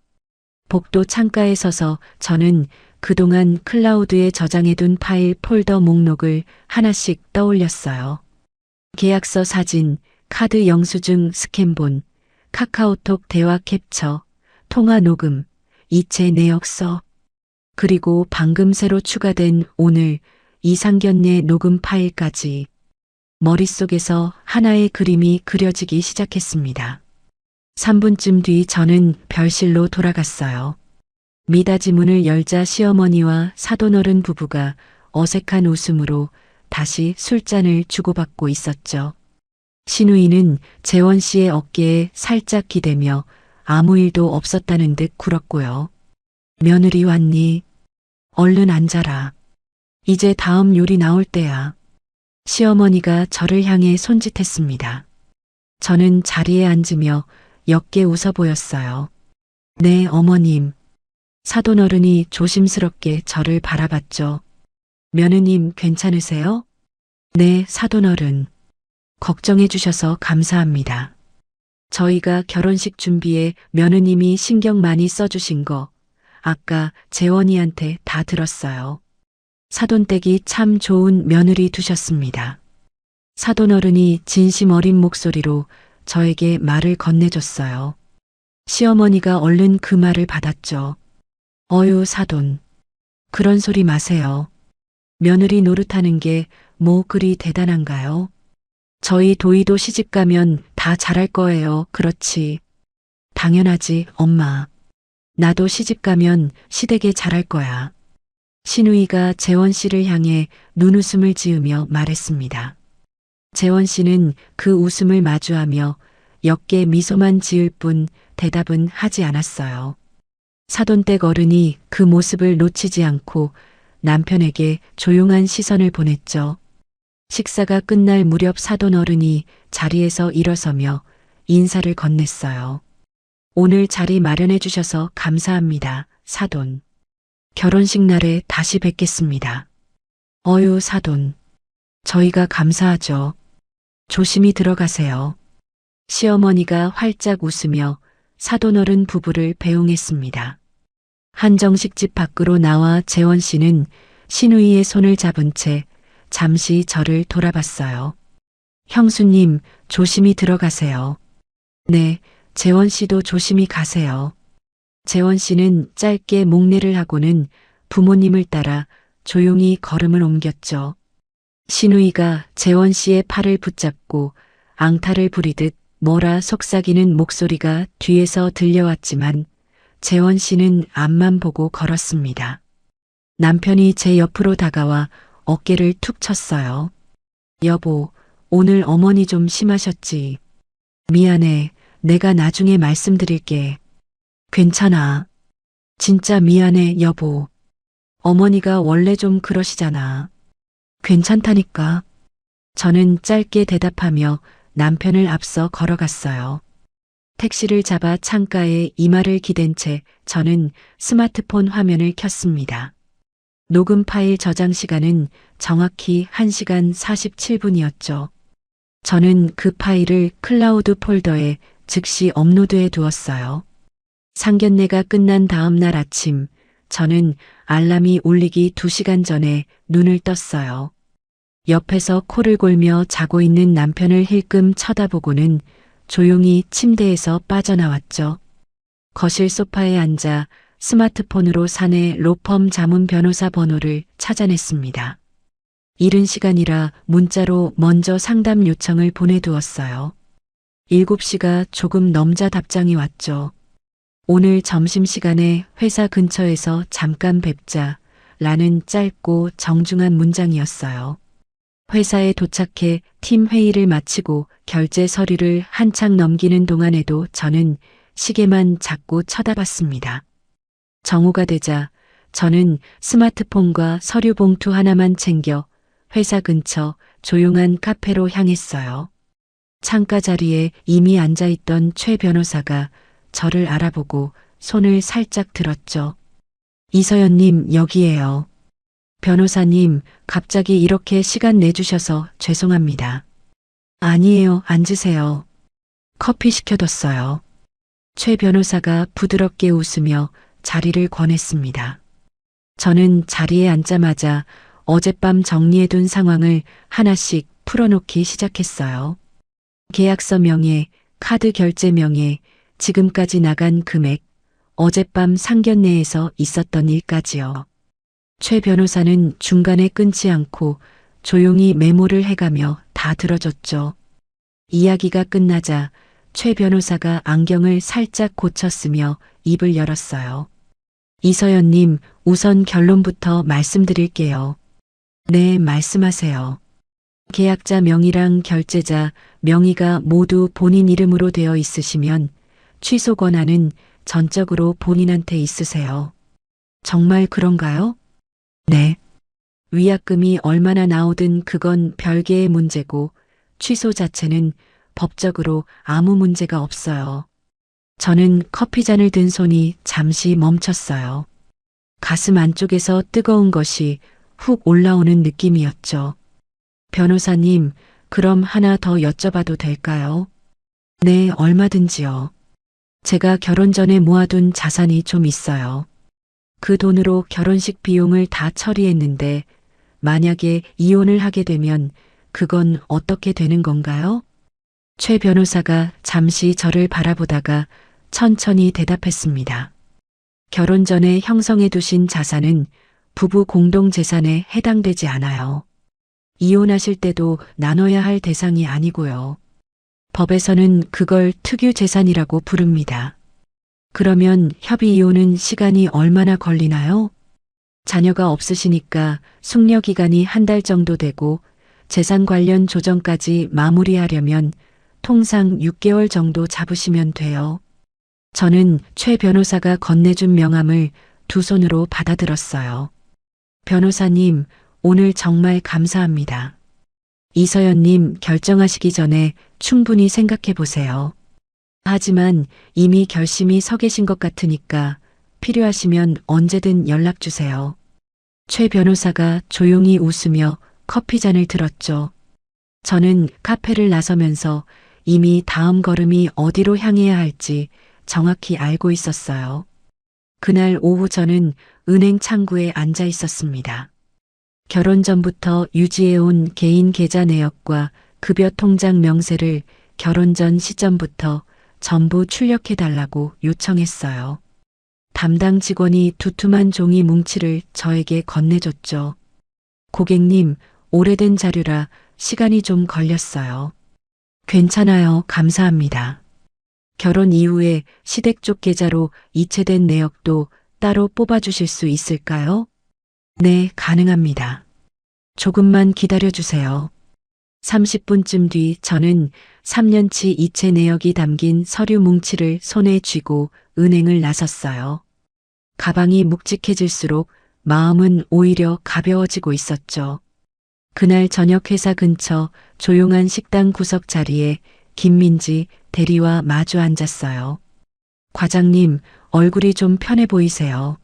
복도 창가에 서서 저는 그동안 클라우드에 저장해둔 파일 폴더 목록을 하나씩 떠올렸어요. 계약서 사진, 카드 영수증 스캔본, 카카오톡 대화 캡처, 통화 녹음, 이체 내역서, 그리고 방금 새로 추가된 오늘 이상견례 녹음 파일까지. 머릿속에서 하나의 그림이 그려지기 시작했습니다. 3분쯤 뒤 저는 별실로 돌아갔어요. 미닫이 문을 열자 시어머니와 사돈어른 부부가 어색한 웃음으로 다시 술잔을 주고받고 있었죠. 신우이는 재원 씨의 어깨에 살짝 기대며 아무 일도 없었다는 듯 굴었고요. 며느리 왔니? 얼른 앉아라. 이제 다음 요리 나올 때야. 시어머니가 저를 향해 손짓했습니다. 저는 자리에 앉으며 옅게 웃어 보였어요. 네, 어머님. 사돈어른이 조심스럽게 저를 바라봤죠. 며느님 괜찮으세요? 네, 사돈어른. 걱정해 주셔서 감사합니다. 저희가 결혼식 준비에 며느님이 신경 많이 써주신 거 아까 재원이한테 다 들었어요. 사돈댁이 참 좋은 며느리 두셨습니다. 사돈어른이 진심 어린 목소리로 저에게 말을 건네줬어요. 시어머니가 얼른 그 말을 받았죠. 어유 사돈. 그런 소리 마세요. 며느리 노릇하는 게 뭐 그리 대단한가요? 저희 도희도 시집 가면 다 잘할 거예요. 그렇지. 당연하지, 엄마. 나도 시집 가면 시댁에 잘할 거야. 신우이가 재원 씨를 향해 눈웃음을 지으며 말했습니다. 재원 씨는 그 웃음을 마주하며 옅게 미소만 지을 뿐 대답은 하지 않았어요. 사돈댁 어른이 그 모습을 놓치지 않고 남편에게 조용한 시선을 보냈죠. 식사가 끝날 무렵 사돈 어른이 자리에서 일어서며 인사를 건넸어요. 오늘 자리 마련해 주셔서 감사합니다. 사돈. 결혼식 날에 다시 뵙겠습니다. 어유 사돈. 저희가 감사하죠. 조심히 들어가세요. 시어머니가 활짝 웃으며 사돈어른 부부를 배웅했습니다. 한정식집 밖으로 나와 재원 씨는 신우이의 손을 잡은 채 잠시 저를 돌아봤어요. 형수님, 조심히 들어가세요. 네, 재원 씨도 조심히 가세요. 재원 씨는 짧게 목례를 하고는 부모님을 따라 조용히 걸음을 옮겼죠. 신우이가 재원 씨의 팔을 붙잡고 앙탈을 부리듯 뭐라 속삭이는 목소리가 뒤에서 들려왔지만 재원 씨는 앞만 보고 걸었습니다. 남편이 제 옆으로 다가와 어깨를 툭 쳤어요. 여보, 오늘 어머니 좀 심하셨지. 미안해. 내가 나중에 말씀드릴게. 괜찮아. 진짜 미안해, 여보. 어머니가 원래 좀 그러시잖아. 괜찮다니까. 저는 짧게 대답하며 남편을 앞서 걸어갔어요. 택시를 잡아 창가에 이마를 기댄 채 저는 스마트폰 화면을 켰습니다. 녹음 파일 저장 시간은 정확히 1시간 47분이었죠. 저는 그 파일을 클라우드 폴더에 즉시 업로드해 두었어요. 상견례가 끝난 다음 날 아침, 저는 알람이 울리기 2시간 전에 눈을 떴어요. 옆에서 코를 골며 자고 있는 남편을 힐끔 쳐다보고는 조용히 침대에서 빠져나왔죠. 거실 소파에 앉아 스마트폰으로 사내 로펌 자문 변호사 번호를 찾아냈습니다. 이른 시간이라 문자로 먼저 상담 요청을 보내두었어요. 7시가 조금 넘자 답장이 왔죠. 오늘 점심시간에 회사 근처에서 잠깐 뵙자 라는 짧고 정중한 문장이었어요. 회사에 도착해 팀 회의를 마치고 결제 서류를 한창 넘기는 동안에도 저는 시계만 자꾸 쳐다봤습니다. 정오가 되자 저는 스마트폰과 서류 봉투 하나만 챙겨 회사 근처 조용한 카페로 향했어요. 창가 자리에 이미 앉아있던 최 변호사가 저를 알아보고 손을 살짝 들었죠. 이서연님, 여기에요. 변호사님, 갑자기 이렇게 시간 내주셔서 죄송합니다. 아니에요, 앉으세요. 커피 시켜뒀어요. 최 변호사가 부드럽게 웃으며 자리를 권했습니다. 저는 자리에 앉자마자 어젯밤 정리해둔 상황을 하나씩 풀어놓기 시작했어요. 계약서 명예, 카드 결제 명예, 지금까지 나간 금액, 어젯밤 상견례에서 있었던 일까지요. 최 변호사는 중간에 끊지 않고 조용히 메모를 해가며 다 들어줬죠. 이야기가 끝나자 최 변호사가 안경을 살짝 고쳤으며 입을 열었어요. 이서연님, 우선 결론부터 말씀드릴게요. 네, 말씀하세요. 계약자 명의랑 결제자 명의가 모두 본인 이름으로 되어 있으시면 취소 권한은 전적으로 본인한테 있으세요. 정말 그런가요? 네. 위약금이 얼마나 나오든 그건 별개의 문제고 취소 자체는 법적으로 아무 문제가 없어요. 저는 커피잔을 든 손이 잠시 멈췄어요. 가슴 안쪽에서 뜨거운 것이 훅 올라오는 느낌이었죠. 변호사님, 그럼 하나 더 여쭤봐도 될까요? 네, 얼마든지요. 제가 결혼 전에 모아둔 자산이 좀 있어요. 그 돈으로 결혼식 비용을 다 처리했는데 만약에 이혼을 하게 되면 그건 어떻게 되는 건가요? 최 변호사가 잠시 저를 바라보다가 천천히 대답했습니다. 결혼 전에 형성해 두신 자산은 부부 공동 재산에 해당되지 않아요. 이혼하실 때도 나눠야 할 대상이 아니고요. 법에서는 그걸 특유 재산이라고 부릅니다. 그러면 협의 이혼은 시간이 얼마나 걸리나요? 자녀가 없으시니까 숙려 기간이 1달 정도 되고 재산 관련 조정까지 마무리하려면 통상 6개월 정도 잡으시면 돼요. 저는 최 변호사가 건네준 명함을 두 손으로 받아들었어요. 변호사님, 오늘 정말 감사합니다. 이서연님, 결정하시기 전에 충분히 생각해 보세요. 하지만 이미 결심이 서 계신 것 같으니까 필요하시면 언제든 연락 주세요. 최 변호사가 조용히 웃으며 커피잔을 들었죠. 저는 카페를 나서면서 이미 다음 걸음이 어디로 향해야 할지 정확히 알고 있었어요. 그날 오후 저는 은행 창구에 앉아 있었습니다. 결혼 전부터 유지해온 개인 계좌 내역과 급여 통장 명세를 결혼 전 시점부터 전부 출력해달라고 요청했어요. 담당 직원이 두툼한 종이 뭉치를 저에게 건네줬죠. 고객님, 오래된 자료라 시간이 좀 걸렸어요. 괜찮아요. 감사합니다. 결혼 이후에 시댁 쪽 계좌로 이체된 내역도 따로 뽑아주실 수 있을까요? 네, 가능합니다. 조금만 기다려 주세요. 30분쯤 뒤 저는 3년치 이체 내역이 담긴 서류 뭉치를 손에 쥐고 은행을 나섰어요. 가방이 묵직해질수록 마음은 오히려 가벼워지고 있었죠. 그날 저녁 회사 근처 조용한 식당 구석 자리에 김민지 대리와 마주 앉았어요. 과장님, 얼굴이 좀 편해 보이세요.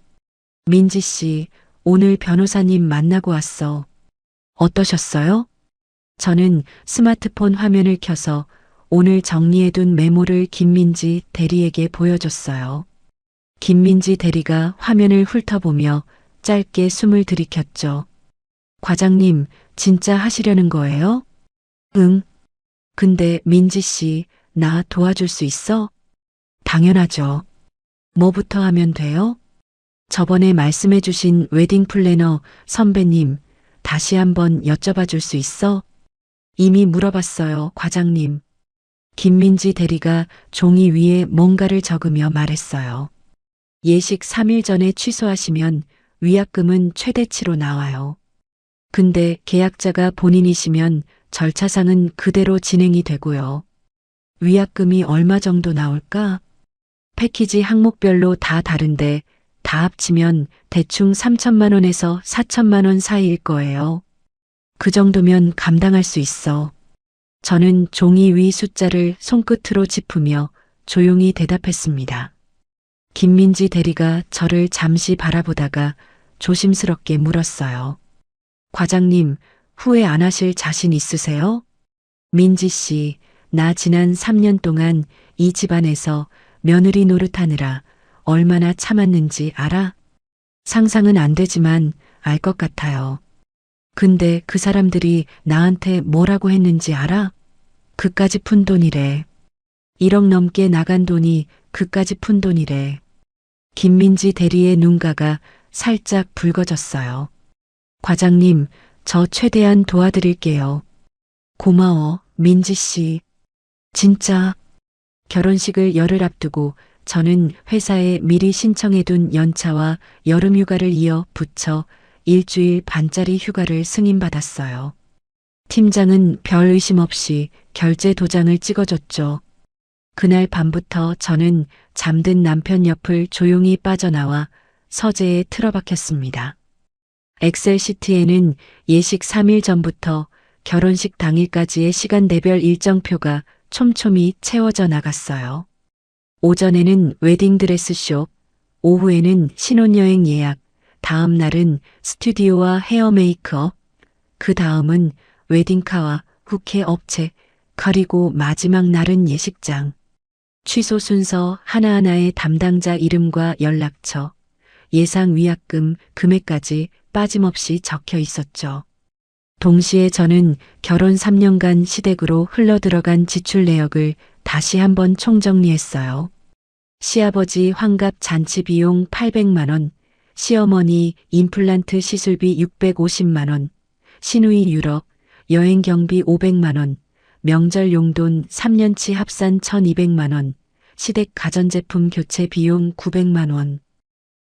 민지 씨, 오늘 변호사님 만나고 왔어. 어떠셨어요? 저는 스마트폰 화면을 켜서 오늘 정리해둔 메모를 김민지 대리에게 보여줬어요. 김민지 대리가 화면을 훑어보며 짧게 숨을 들이켰죠. 과장님, 진짜 하시려는 거예요? 응. 근데 민지 씨, 나 도와줄 수 있어? 당연하죠. 뭐부터 하면 돼요? 저번에 말씀해 주신 웨딩 플래너 선배님, 다시 한번 여쭤봐 줄 수 있어? 이미 물어봤어요, 과장님. 김민지 대리가 종이 위에 뭔가를 적으며 말했어요. 예식 3일 전에 취소하시면 위약금은 최대치로 나와요. 근데 계약자가 본인이시면 절차상은 그대로 진행이 되고요. 위약금이 얼마 정도 나올까? 패키지 항목별로 다 다른데 다 합치면 대충 3천만 원에서 4천만 원 사이일 거예요. 그 정도면 감당할 수 있어. 저는 종이 위 숫자를 손끝으로 짚으며 조용히 대답했습니다. 김민지 대리가 저를 잠시 바라보다가 조심스럽게 물었어요. 과장님, 후회 안 하실 자신 있으세요? 민지 씨, 나 지난 3년 동안 이 집안에서 며느리 노릇하느라 얼마나 참았는지 알아? 상상은 안 되지만 알 것 같아요. 근데 그 사람들이 나한테 뭐라고 했는지 알아? 그까지 푼 돈이래. 1억 넘게 나간 돈이 그까지 푼 돈이래. 김민지 대리의 눈가가 살짝 붉어졌어요. 과장님, 저 최대한 도와드릴게요. 고마워, 민지 씨. 진짜. 결혼식을 열흘 앞두고 저는 회사에 미리 신청해둔 연차와 여름휴가를 이어 붙여 일주일 반짜리 휴가를 승인받았어요. 팀장은 별 의심 없이 결제 도장을 찍어줬죠. 그날 밤부터 저는 잠든 남편 옆을 조용히 빠져나와 서재에 틀어박혔습니다. 엑셀 시트에는 예식 3일 전부터 결혼식 당일까지의 시간대별 일정표가 촘촘히 채워져 나갔어요. 오전에는 웨딩드레스숍, 오후에는 신혼여행 예약, 다음 날은 스튜디오와 헤어 메이크업, 그 다음은 웨딩카와 후케 업체, 그리고 마지막 날은 예식장. 취소 순서 하나하나의 담당자 이름과 연락처, 예상 위약금, 금액까지 빠짐없이 적혀 있었죠. 동시에 저는 결혼 3년간 시댁으로 흘러들어간 지출 내역을 다시 한번 총정리했어요. 시아버지 환갑 잔치 비용 800만 원, 시어머니 임플란트 시술비 650만 원, 시누이 유럽, 여행 경비 500만 원, 명절 용돈 3년치 합산 1200만 원, 시댁 가전제품 교체 비용 900만 원.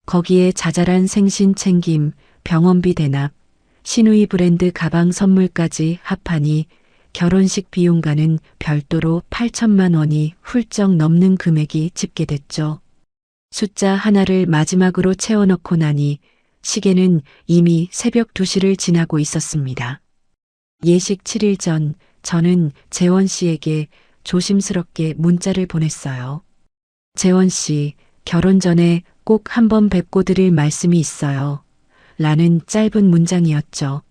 거기에 자잘한 생신 챙김, 병원비 대납, 시누이 브랜드 가방 선물까지 합하니 결혼식 비용과는 별도로 8천만 원이 훌쩍 넘는 금액이 집계됐죠. 숫자 하나를 마지막으로 채워넣고 나니 시계는 이미 새벽 2시를 지나고 있었습니다. 예식 7일 전 저는 재원 씨에게 조심스럽게 문자를 보냈어요. 재원 씨, 결혼 전에 꼭 한번 뵙고 드릴 말씀이 있어요. 라는 짧은 문장이었죠.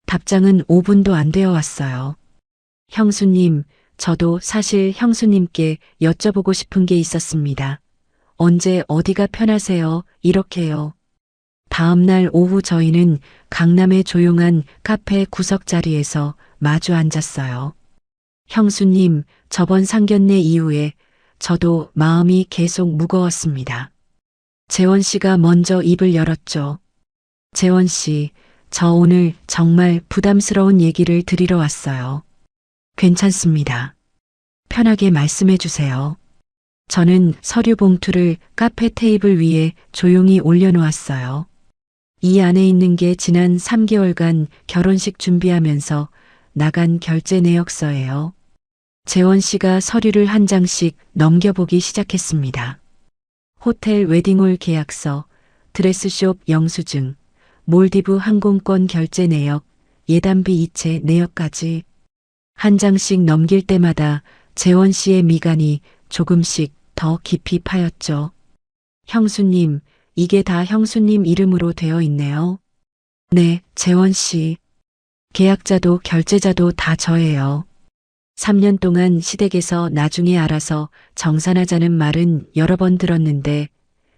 답장은 5분도 안 되어 왔어요. 형수님, 저도 사실 형수님께 여쭤보고 싶은 게 있었습니다. 언제 어디가 편하세요? 이렇게요. 다음 날 오후 저희는 강남의 조용한 카페 구석 자리에서 마주 앉았어요. 형수님, 저번 상견례 이후에 저도 마음이 계속 무거웠습니다. 재원 씨가 먼저 입을 열었죠. 재원 씨, 저 오늘 정말 부담스러운 얘기를 드리러 왔어요. 괜찮습니다. 편하게 말씀해 주세요. 저는 서류 봉투를 카페 테이블 위에 조용히 올려놓았어요. 이 안에 있는 게 지난 3개월간 결혼식 준비하면서 나간 결제 내역서예요. 재원 씨가 서류를 한 장씩 넘겨보기 시작했습니다. 호텔 웨딩홀 계약서, 드레스숍 영수증, 몰디브 항공권 결제 내역, 예단비 이체 내역까지 한 장씩 넘길 때마다 재원 씨의 미간이 조금씩 더 깊이 파였죠. 형수님, 이게 다 형수님 이름으로 되어 있네요. 네, 재원 씨. 계약자도 결제자도 다 저예요. 3년 동안 시댁에서 나중에 알아서 정산하자는 말은 여러 번 들었는데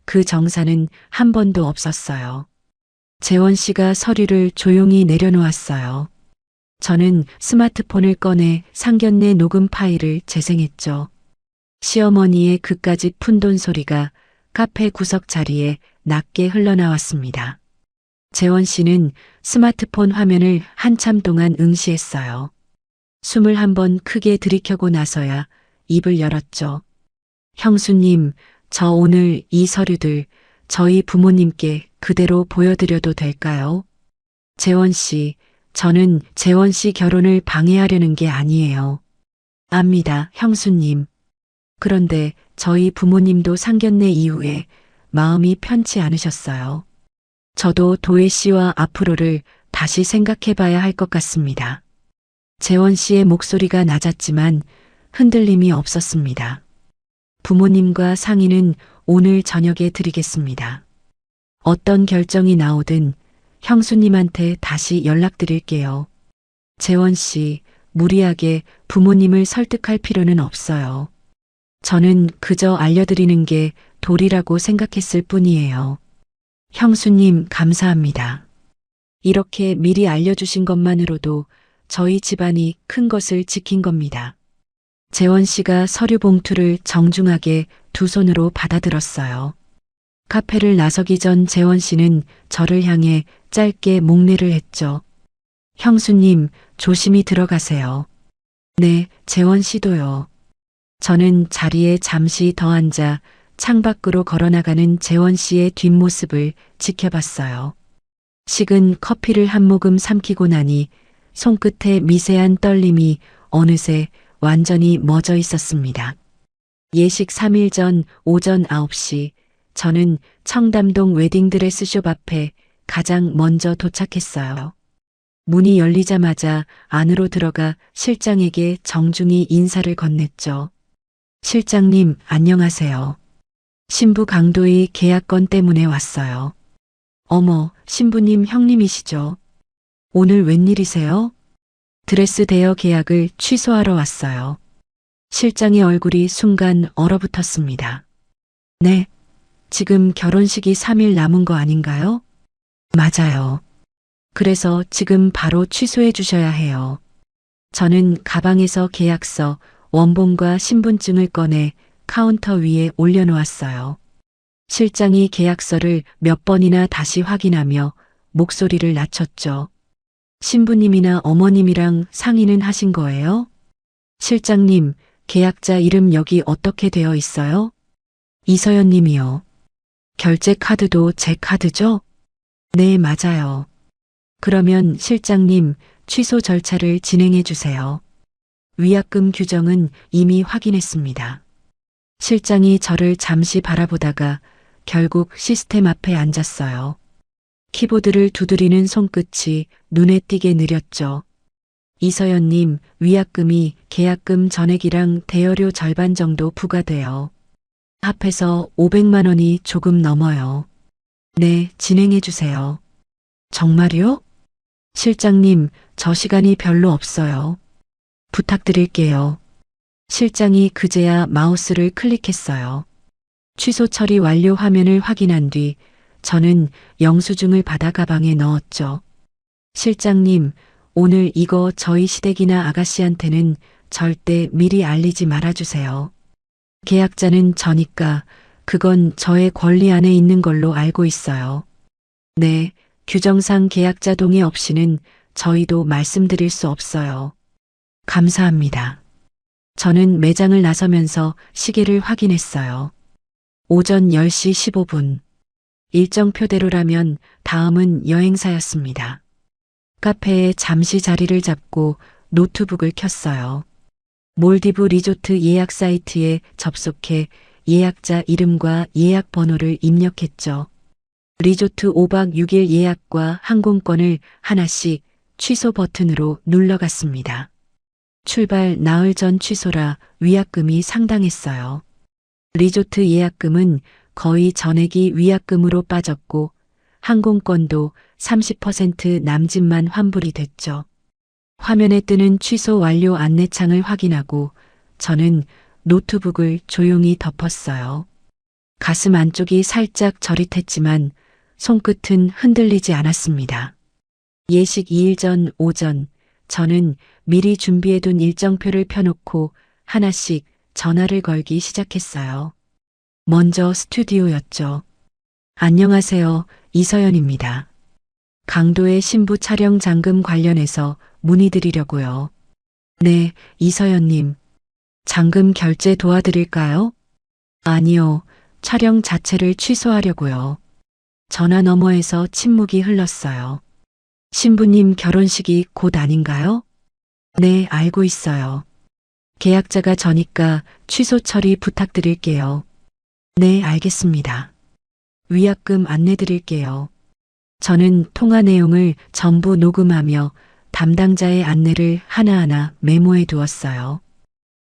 그 정산은 한 번도 없었어요. 재원 씨가 서류를 조용히 내려놓았어요. 저는 스마트폰을 꺼내 상견례 녹음 파일을 재생했죠. 시어머니의 그까짓 푼돈 소리가 카페 구석 자리에 낮게 흘러나왔습니다. 재원 씨는 스마트폰 화면을 한참 동안 응시했어요. 숨을 한번 크게 들이켜고 나서야 입을 열었죠. 형수님, 저 오늘 이 서류들 저희 부모님께 그대로 보여드려도 될까요? 재원 씨, 저는 재원 씨 결혼을 방해하려는 게 아니에요. 압니다, 형수님. 그런데 저희 부모님도 상견례 이후에 마음이 편치 않으셨어요. 저도 도혜 씨와 앞으로를 다시 생각해 봐야 할 것 같습니다. 재원 씨의 목소리가 낮았지만 흔들림이 없었습니다. 부모님과 상의는 오늘 저녁에 드리겠습니다. 어떤 결정이 나오든 형수님한테 다시 연락드릴게요. 재원 씨, 무리하게 부모님을 설득할 필요는 없어요. 저는 그저 알려드리는 게 도리라고 생각했을 뿐이에요. 형수님, 감사합니다. 이렇게 미리 알려주신 것만으로도 저희 집안이 큰 것을 지킨 겁니다. 재원 씨가 서류 봉투를 정중하게 두 손으로 받아들었어요. 카페를 나서기 전 재원 씨는 저를 향해 짧게 목례를 했죠. 형수님, 조심히 들어가세요. 네, 재원 씨도요. 저는 자리에 잠시 더 앉아 창밖으로 걸어나가는 재원 씨의 뒷모습을 지켜봤어요. 식은 커피를 한 모금 삼키고 나니 손끝에 미세한 떨림이 어느새 완전히 멎어 있었습니다. 예식 3일 전 오전 9시 저는 청담동 웨딩드레스숍 앞에 가장 먼저 도착했어요. 문이 열리자마자 안으로 들어가 실장에게 정중히 인사를 건넸죠. 실장님, 안녕하세요. 신부 강도희 계약건 때문에 왔어요. 어머, 신부님 형님이시죠? 오늘 웬일이세요? 드레스 대여 계약을 취소하러 왔어요. 실장의 얼굴이 순간 얼어붙었습니다. 네, 지금 결혼식이 3일 남은 거 아닌가요? 맞아요. 그래서 지금 바로 취소해 주셔야 해요. 저는 가방에서 계약서, 원본과 신분증을 꺼내 카운터 위에 올려놓았어요. 실장이 계약서를 몇 번이나 다시 확인하며 목소리를 낮췄죠. 신부님이나 어머님이랑 상의는 하신 거예요? 실장님, 계약자 이름 여기 어떻게 되어 있어요? 이서연 님이요. 결제 카드도 제 카드죠? 네, 맞아요. 그러면 실장님, 취소 절차를 진행해 주세요. 위약금 규정은 이미 확인했습니다. 실장이 저를 잠시 바라보다가 결국 시스템 앞에 앉았어요. 키보드를 두드리는 손끝이 눈에 띄게 느렸죠. 이서연님, 위약금이 계약금 전액이랑 대여료 절반 정도 부과돼요. 합해서 500만 원이 조금 넘어요. 네, 진행해 주세요. 정말요? 실장님, 저 시간이 별로 없어요. 부탁드릴게요. 실장이 그제야 마우스를 클릭했어요. 취소 처리 완료 화면을 확인한 뒤 저는 영수증을 받아 가방에 넣었죠. 실장님, 오늘 이거 저희 시댁이나 아가씨한테는 절대 미리 알리지 말아주세요. 계약자는 저니까 그건 저의 권리 안에 있는 걸로 알고 있어요. 네, 규정상 계약자 동의 없이는 저희도 말씀드릴 수 없어요. 감사합니다. 저는 매장을 나서면서 시계를 확인했어요. 오전 10시 15분. 일정표대로라면 다음은 여행사였습니다. 카페에 잠시 자리를 잡고 노트북을 켰어요. 몰디브 리조트 예약 사이트에 접속해 예약자 이름과 예약 번호를 입력했죠. 리조트 5박 6일 예약과 항공권을 하나씩 취소 버튼으로 눌러갔습니다. 출발 나흘 전 취소라 위약금이 상당했어요. 리조트 예약금은 거의 전액이 위약금으로 빠졌고 항공권도 30% 남짓만 환불이 됐죠. 화면에 뜨는 취소 완료 안내창을 확인하고 저는 노트북을 조용히 덮었어요. 가슴 안쪽이 살짝 저릿했지만 손끝은 흔들리지 않았습니다. 예식 2일 전 오전 저는 미리 준비해둔 일정표를 펴놓고 하나씩 전화를 걸기 시작했어요. 먼저 스튜디오였죠. 안녕하세요. 이서연입니다. 강도의 신부 촬영 잔금 관련해서 문의드리려고요. 네, 이서연님. 잔금 결제 도와드릴까요? 아니요. 촬영 자체를 취소하려고요. 전화 너머에서 침묵이 흘렀어요. 신부님 결혼식이 곧 아닌가요? 네, 알고 있어요. 계약자가 저니까 취소 처리 부탁드릴게요. 네, 알겠습니다. 위약금 안내드릴게요. 저는 통화 내용을 전부 녹음하며 담당자의 안내를 하나하나 메모해 두었어요.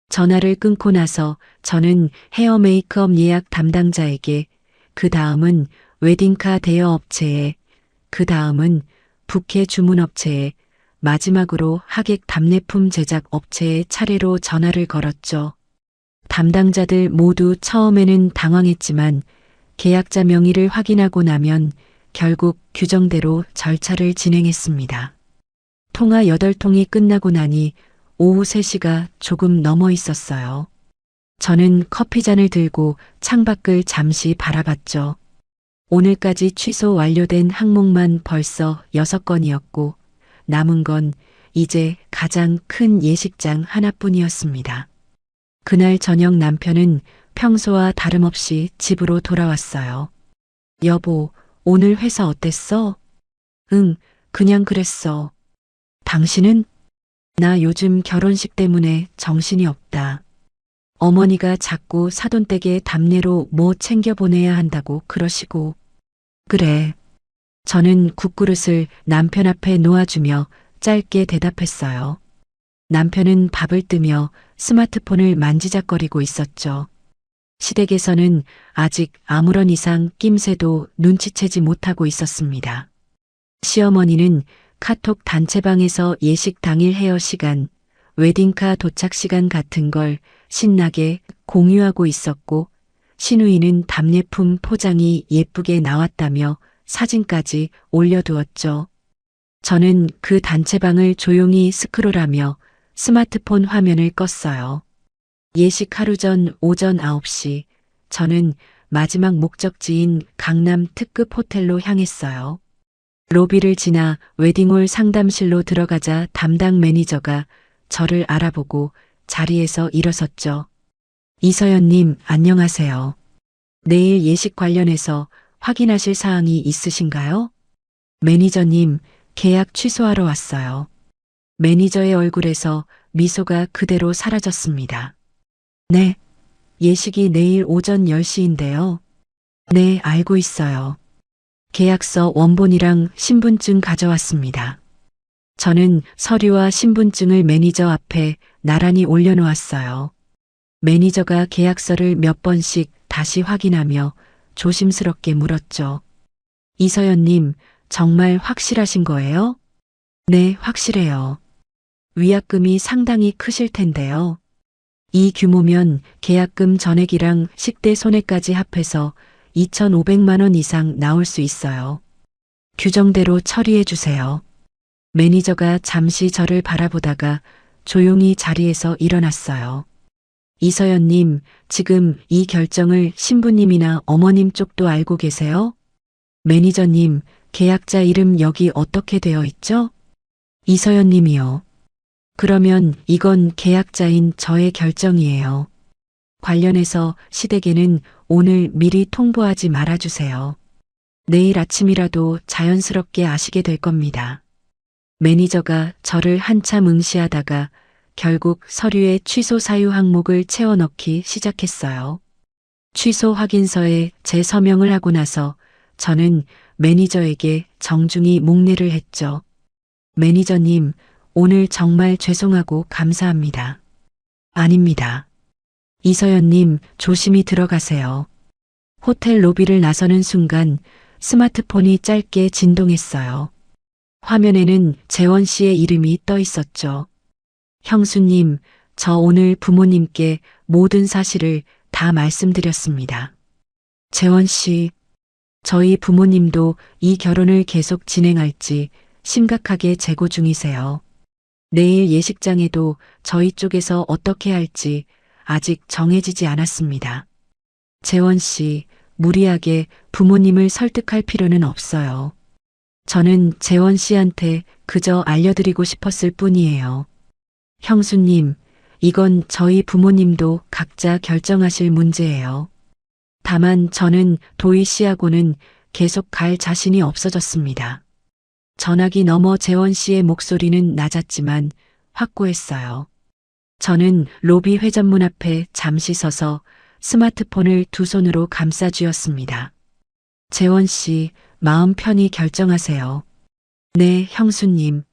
전화를 끊고 나서 저는 헤어 메이크업 예약 담당자에게, 그 다음은 웨딩카 대여 업체에, 그 다음은 부케 주문 업체에, 마지막으로 하객 답례품 제작 업체에 차례로 전화를 걸었죠. 담당자들 모두 처음에는 당황했지만 계약자 명의를 확인하고 나면 결국 규정대로 절차를 진행했습니다. 통화 8통이 끝나고 나니 오후 3시가 조금 넘어 있었어요. 저는 커피잔을 들고 창밖을 잠시 바라봤죠. 오늘까지 취소 완료된 항목만 벌써 6건이었고 남은 건 이제 가장 큰 예식장 하나뿐이었습니다. 그날 저녁 남편은 평소와 다름없이 집으로 돌아왔어요. 여보, 오늘 회사 어땠어? 응, 그냥 그랬어. 당신은? 나 요즘 결혼식 때문에 정신이 없다. 어머니가 자꾸 사돈댁에 답례로 뭐 챙겨 보내야 한다고 그러시고. 그래. 저는 국그릇을 남편 앞에 놓아주며 짧게 대답했어요. 남편은 밥을 뜨며 스마트폰을 만지작거리고 있었죠. 시댁에서는 아직 아무런 이상 낌새도 눈치채지 못하고 있었습니다. 시어머니는 카톡 단체방에서 예식 당일 헤어 시간, 웨딩카 도착 시간 같은 걸 신나게 공유하고 있었고, 시누이는 답례품 포장이 예쁘게 나왔다며 사진까지 올려두었죠. 저는 그 단체방을 조용히 스크롤하며 스마트폰 화면을 껐어요. 예식 하루 전 오전 9시, 저는 마지막 목적지인 강남 특급 호텔로 향했어요. 로비를 지나 웨딩홀 상담실로 들어가자 담당 매니저가 저를 알아보고 자리에서 일어섰죠. 이서연님, 안녕하세요. 내일 예식 관련해서 확인하실 사항이 있으신가요? 매니저님, 계약 취소하러 왔어요. 매니저의 얼굴에서 미소가 그대로 사라졌습니다. 네, 예식이 내일 오전 10시인데요. 네, 알고 있어요. 계약서 원본이랑 신분증 가져왔습니다. 저는 서류와 신분증을 매니저 앞에 나란히 올려놓았어요. 매니저가 계약서를 몇 번씩 다시 확인하며 조심스럽게 물었죠. 이서연님, 정말 확실하신 거예요? 네, 확실해요. 위약금이 상당히 크실 텐데요. 이 규모면 계약금 전액이랑 식대 손해까지 합해서 2,500만 원 이상 나올 수 있어요. 규정대로 처리해 주세요. 매니저가 잠시 저를 바라보다가 조용히 자리에서 일어났어요. 이서연님, 지금 이 결정을 신부님이나 어머님 쪽도 알고 계세요? 매니저님, 계약자 이름 여기 어떻게 되어 있죠? 이서연님이요. 그러면 이건 계약자인 저의 결정이에요. 관련해서 시댁에는 오늘 미리 통보하지 말아주세요. 내일 아침이라도 자연스럽게 아시게 될 겁니다. 매니저가 저를 한참 응시하다가 결국 서류에 취소 사유 항목을 채워 넣기 시작했어요. 취소 확인서에 제 서명을 하고 나서 저는 매니저에게 정중히 목례를 했죠. 매니저님, 오늘 정말 죄송하고 감사합니다. 아닙니다. 이서연님, 조심히 들어가세요. 호텔 로비를 나서는 순간 스마트폰이 짧게 진동했어요. 화면에는 재원 씨의 이름이 떠 있었죠. 형수님, 저 오늘 부모님께 모든 사실을 다 말씀드렸습니다. 재원 씨, 저희 부모님도 이 결혼을 계속 진행할지 심각하게 재고 중이세요. 내일 예식장에도 저희 쪽에서 어떻게 할지 아직 정해지지 않았습니다. 재원 씨, 무리하게 부모님을 설득할 필요는 없어요. 저는 재원 씨한테 그저 알려드리고 싶었을 뿐이에요. 형수님, 이건 저희 부모님도 각자 결정하실 문제예요. 다만 저는 도희 씨하고는 계속 갈 자신이 없어졌습니다. 전화기 너머 재원 씨의 목소리는 낮았지만 확고했어요. 저는 로비 회전문 앞에 잠시 서서 스마트폰을 두 손으로 감싸 쥐었습니다. 재원 씨, 마음 편히 결정하세요. 네, 형수님.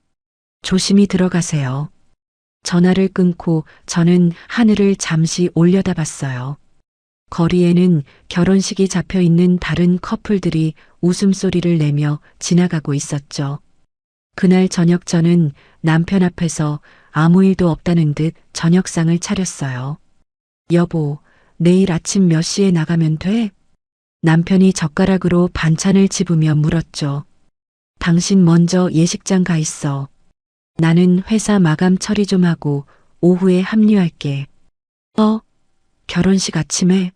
조심히 들어가세요. 전화를 끊고 저는 하늘을 잠시 올려다봤어요. 거리에는 결혼식이 잡혀 있는 다른 커플들이 웃음소리를 내며 지나가고 있었죠. 그날 저녁 저는 남편 앞에서 아무 일도 없다는 듯 저녁상을 차렸어요. 여보, 내일 아침 몇 시에 나가면 돼? 남편이 젓가락으로 반찬을 집으며 물었죠. 당신 먼저 예식장 가 있어. 나는 회사 마감 처리 좀 하고 오후에 합류할게. 결혼식 아침에?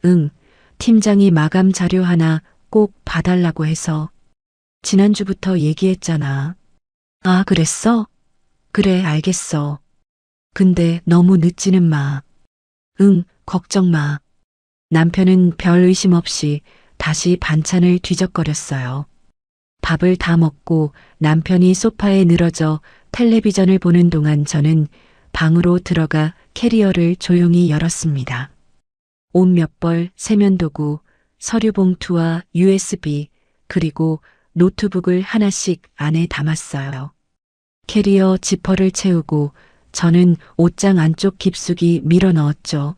응, 팀장이 마감 자료 하나 꼭 봐달라고 해서. 지난주부터 얘기했잖아. 아, 그랬어? 그래, 알겠어. 근데 너무 늦지는 마. 응, 걱정 마. 남편은 별 의심 없이 다시 반찬을 뒤적거렸어요. 밥을 다 먹고 남편이 소파에 늘어져 텔레비전을 보는 동안 저는 방으로 들어가 캐리어를 조용히 열었습니다. 옷 몇 벌, 세면도구, 서류 봉투와 USB, 그리고 노트북을 하나씩 안에 담았어요. 캐리어 지퍼를 채우고 저는 옷장 안쪽 깊숙이 밀어 넣었죠.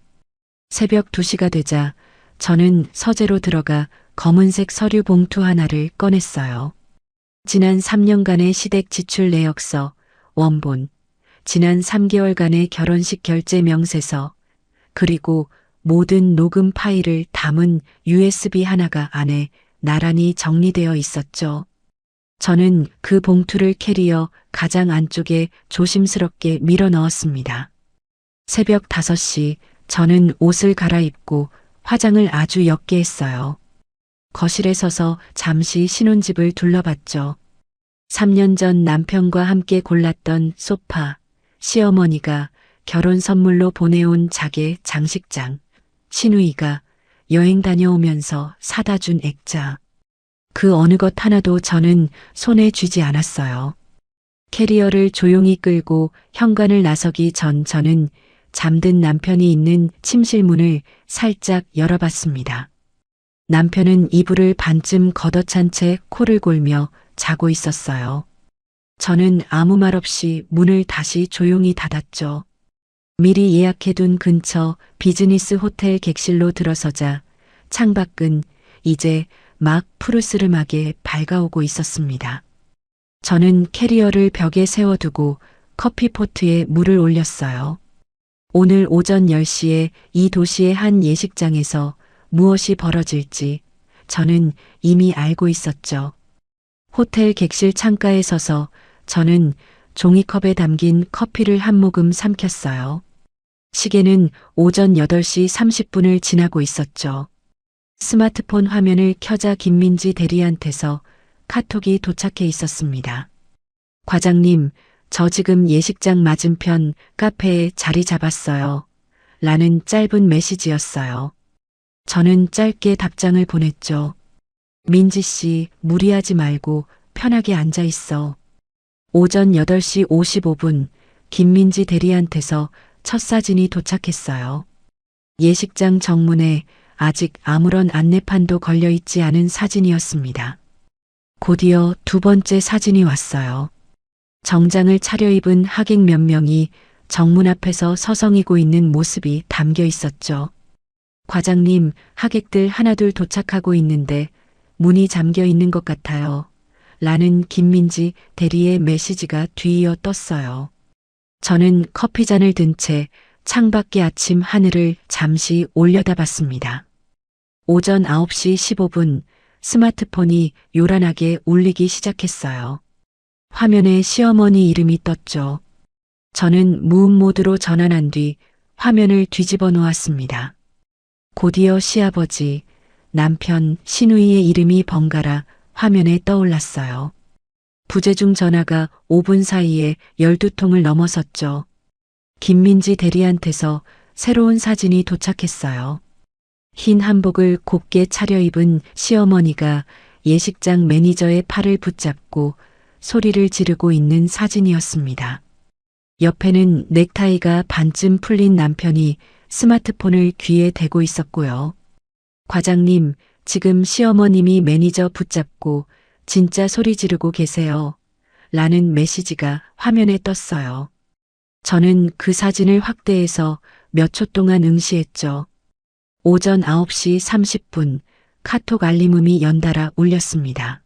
새벽 2시가 되자 저는 서재로 들어가 검은색 서류 봉투 하나를 꺼냈어요. 지난 3년간의 시댁 지출 내역서, 원본, 지난 3개월간의 결혼식 결제 명세서, 그리고 모든 녹음 파일을 담은 USB 하나가 안에 나란히 정리되어 있었죠. 저는 그 봉투를 캐리어 가장 안쪽에 조심스럽게 밀어 넣었습니다. 새벽 5시 저는 옷을 갈아입고 화장을 아주 옅게 했어요. 거실에 서서 잠시 신혼집을 둘러봤죠. 3년 전 남편과 함께 골랐던 소파, 시어머니가 결혼 선물로 보내온 자개 장식장, 시누이가 여행 다녀오면서 사다 준 액자. 그 어느 것 하나도 저는 손에 쥐지 않았어요. 캐리어를 조용히 끌고 현관을 나서기 전 저는 잠든 남편이 있는 침실 문을 살짝 열어봤습니다. 남편은 이불을 반쯤 걷어찬 채 코를 골며 자고 있었어요. 저는 아무 말 없이 문을 다시 조용히 닫았죠. 미리 예약해둔 근처 비즈니스 호텔 객실로 들어서자 창밖은 이제 막 푸르스름하게 밝아오고 있었습니다. 저는 캐리어를 벽에 세워두고 커피포트에 물을 올렸어요. 오늘 오전 10시에 이 도시의 한 예식장에서 무엇이 벌어질지 저는 이미 알고 있었죠. 호텔 객실 창가에 서서 저는 종이컵에 담긴 커피를 한 모금 삼켰어요. 시계는 오전 8시 30분을 지나고 있었죠. 스마트폰 화면을 켜자 김민지 대리한테서 카톡이 도착해 있었습니다. 과장님, 저 지금 예식장 맞은편 카페에 자리 잡았어요. 라는 짧은 메시지였어요. 저는 짧게 답장을 보냈죠. 민지 씨, 무리하지 말고 편하게 앉아 있어. 오전 8시 55분, 김민지 대리한테서 첫 사진이 도착했어요. 예식장 정문에 아직 아무런 안내판도 걸려 있지 않은 사진이었습니다. 곧이어 두 번째 사진이 왔어요. 정장을 차려입은 하객 몇 명이 정문 앞에서 서성이고 있는 모습이 담겨 있었죠. 과장님, 하객들 하나둘 도착하고 있는데 문이 잠겨 있는 것 같아요. 라는 김민지 대리의 메시지가 뒤이어 떴어요. 저는 커피잔을 든 채 창밖의 아침 하늘을 잠시 올려다봤습니다. 오전 9시 15분 스마트폰이 요란하게 울리기 시작했어요. 화면에 시어머니 이름이 떴죠. 저는 무음 모드로 전환한 뒤 화면을 뒤집어 놓았습니다. 곧이어 시아버지, 남편, 신우이의 이름이 번갈아 화면에 떠올랐어요. 부재중 전화가 5분 사이에 12통을 넘어섰죠. 김민지 대리한테서 새로운 사진이 도착했어요. 흰 한복을 곱게 차려입은 시어머니가 예식장 매니저의 팔을 붙잡고 소리를 지르고 있는 사진이었습니다. 옆에는 넥타이가 반쯤 풀린 남편이 스마트폰을 귀에 대고 있었고요. 과장님, 지금 시어머님이 매니저 붙잡고 진짜 소리 지르고 계세요. 라는 메시지가 화면에 떴어요. 저는 그 사진을 확대해서 몇 초 동안 응시했죠. 오전 9시 30분 카톡 알림음이 연달아 울렸습니다.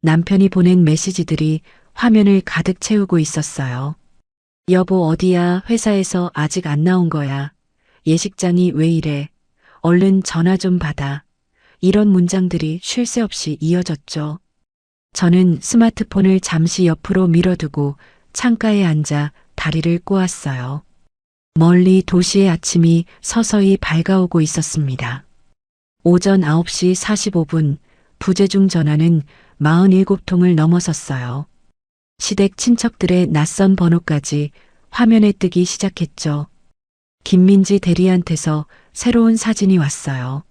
남편이 보낸 메시지들이 화면을 가득 채우고 있었어요. 여보 어디야? 회사에서 아직 안 나온 거야. 예식장이 왜 이래? 얼른 전화 좀 받아. 이런 문장들이 쉴 새 없이 이어졌죠. 저는 스마트폰을 잠시 옆으로 밀어두고 창가에 앉아 다리를 꼬았어요. 멀리 도시의 아침이 서서히 밝아오고 있었습니다. 오전 9시 45분 부재중 전화는 47통을 넘어섰어요. 시댁 친척들의 낯선 번호까지 화면에 뜨기 시작했죠. 김민지 대리한테서 새로운 사진이 왔어요.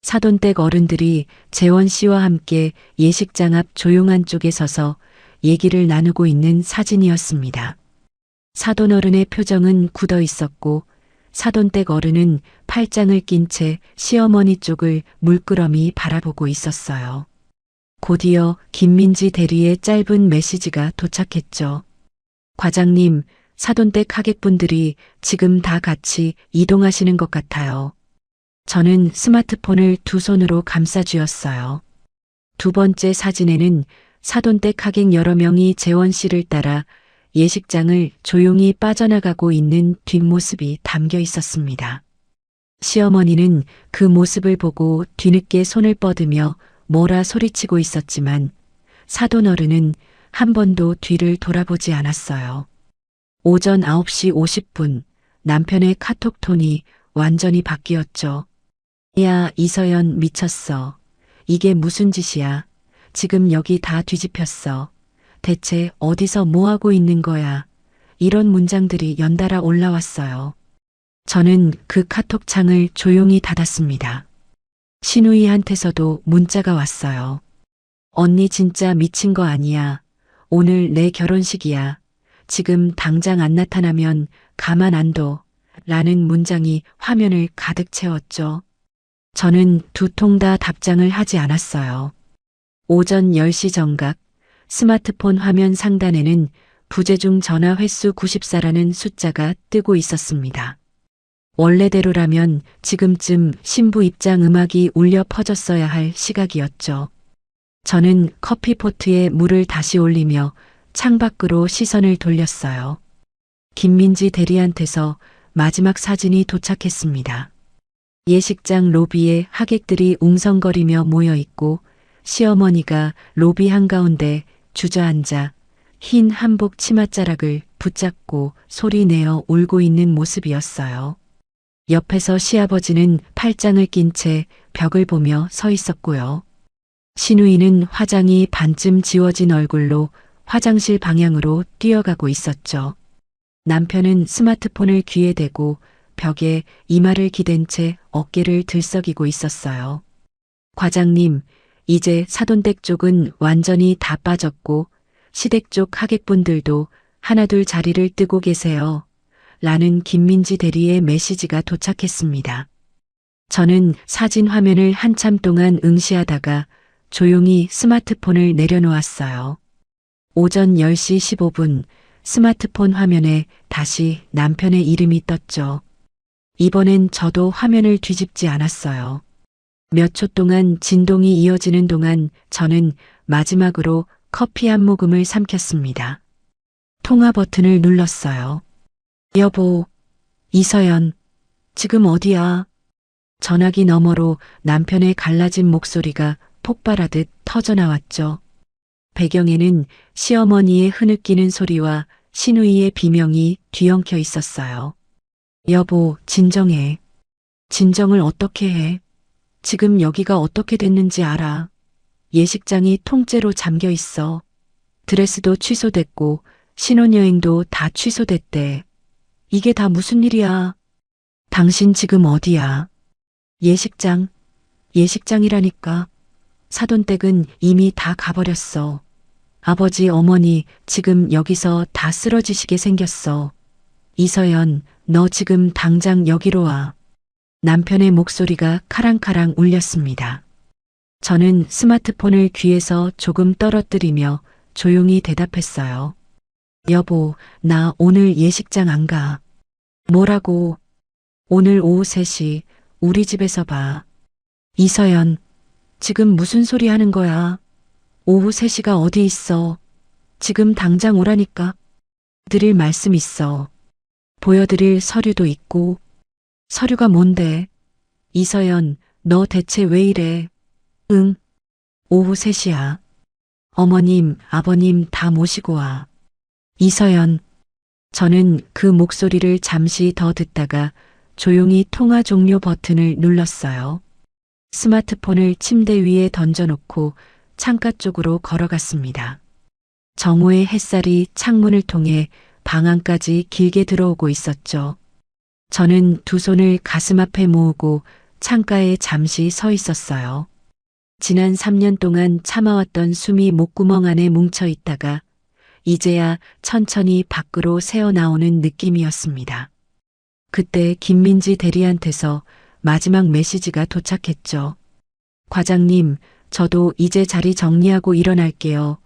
사돈댁 어른들이 재원 씨와 함께 예식장 앞 조용한 쪽에 서서 얘기를 나누고 있는 사진이었습니다. 사돈 어른의 표정은 굳어 있었고 사돈댁 어른은 팔짱을 낀 채 시어머니 쪽을 물끄러미 바라보고 있었어요. 곧이어 김민지 대리의 짧은 메시지가 도착했죠. 과장님, 사돈댁 하객분들이 지금 다 같이 이동하시는 것 같아요. 저는 스마트폰을 두 손으로 감싸 쥐었어요. 두 번째 사진에는 사돈댁 하객 여러 명이 재원 씨를 따라 예식장을 조용히 빠져나가고 있는 뒷모습이 담겨 있었습니다. 시어머니는 그 모습을 보고 뒤늦게 손을 뻗으며 뭐라 소리치고 있었지만 사돈 어른은 한 번도 뒤를 돌아보지 않았어요. 오전 9시 50분 남편의 카톡 톤이 완전히 바뀌었죠. 야, 이서연 미쳤어. 이게 무슨 짓이야. 지금 여기 다 뒤집혔어. 대체 어디서 뭐하고 있는 거야. 이런 문장들이 연달아 올라왔어요. 저는 그 카톡 창을 조용히 닫았습니다. 신우이한테서도 문자가 왔어요. 언니 진짜 미친 거 아니야. 오늘 내 결혼식이야. 지금 당장 안 나타나면 가만 안 둬. 라는 문장이 화면을 가득 채웠죠. 저는 두 통 다 답장을 하지 않았어요. 오전 10시 정각 스마트폰 화면 상단에는 부재중 전화 횟수 94라는 숫자가 뜨고 있었습니다. 원래대로라면 지금쯤 신부 입장 음악이 울려 퍼졌어야 할 시각이었죠. 저는 커피포트에 물을 다시 올리며 창밖으로 시선을 돌렸어요. 김민지 대리한테서 마지막 사진이 도착했습니다. 예식장 로비에 하객들이 웅성거리며 모여 있고 시어머니가 로비 한가운데 주저앉아 흰 한복 치맛자락을 붙잡고 소리내어 울고 있는 모습이었어요. 옆에서 시아버지는 팔짱을 낀 채 벽을 보며 서 있었고요. 시누이는 화장이 반쯤 지워진 얼굴로 화장실 방향으로 뛰어가고 있었죠. 남편은 스마트폰을 귀에 대고 벽에 이마를 기댄 채 어깨를 들썩이고 있었어요. 과장님, 이제 사돈댁 쪽은 완전히 다 빠졌고 시댁 쪽 하객분들도 하나둘 자리를 뜨고 계세요. 라는 김민지 대리의 메시지가 도착했습니다. 저는 사진 화면을 한참 동안 응시하다가 조용히 스마트폰을 내려놓았어요. 오전 10시 15분 스마트폰 화면에 다시 남편의 이름이 떴죠. 이번엔 저도 화면을 뒤집지 않았어요. 몇 초 동안 진동이 이어지는 동안 저는 마지막으로 커피 한 모금을 삼켰습니다. 통화 버튼을 눌렀어요. 여보, 이서연, 지금 어디야? 전화기 너머로 남편의 갈라진 목소리가 폭발하듯 터져나왔죠. 배경에는 시어머니의 흐느끼는 소리와 시누이의 비명이 뒤엉켜 있었어요. 여보, 진정해. 진정을 어떻게 해? 지금 여기가 어떻게 됐는지 알아. 예식장이 통째로 잠겨 있어. 드레스도 취소됐고 신혼여행도 다 취소됐대. 이게 다 무슨 일이야? 당신 지금 어디야? 예식장, 예식장이라니까. 사돈댁은 이미 다 가버렸어. 아버지, 어머니 지금 여기서 다 쓰러지시게 생겼어. 이서연, 너 지금 당장 여기로 와. 남편의 목소리가 카랑카랑 울렸습니다. 저는 스마트폰을 귀에서 조금 떨어뜨리며 조용히 대답했어요. 여보, 나 오늘 예식장 안 가. 뭐라고? 오늘 오후 3시 우리 집에서 봐. 이서연, 지금 무슨 소리 하는 거야? 오후 3시가 어디 있어? 지금 당장 오라니까. 드릴 말씀 있어. 보여드릴 서류도 있고. 서류가 뭔데? 이서연, 너 대체 왜 이래? 응. 오후 3시야. 어머님, 아버님 다 모시고 와. 이서연. 저는 그 목소리를 잠시 더 듣다가 조용히 통화 종료 버튼을 눌렀어요. 스마트폰을 침대 위에 던져놓고 창가 쪽으로 걸어갔습니다. 정오의 햇살이 창문을 통해 방 안까지 길게 들어오고 있었죠. 저는 두 손을 가슴 앞에 모으고 창가에 잠시 서 있었어요. 지난 3년 동안 참아왔던 숨이 목구멍 안에 뭉쳐 있다가 이제야 천천히 밖으로 새어나오는 느낌이었습니다. 그때 김민지 대리한테서 마지막 메시지가 도착했죠. 과장님, 저도 이제 자리 정리하고 일어날게요.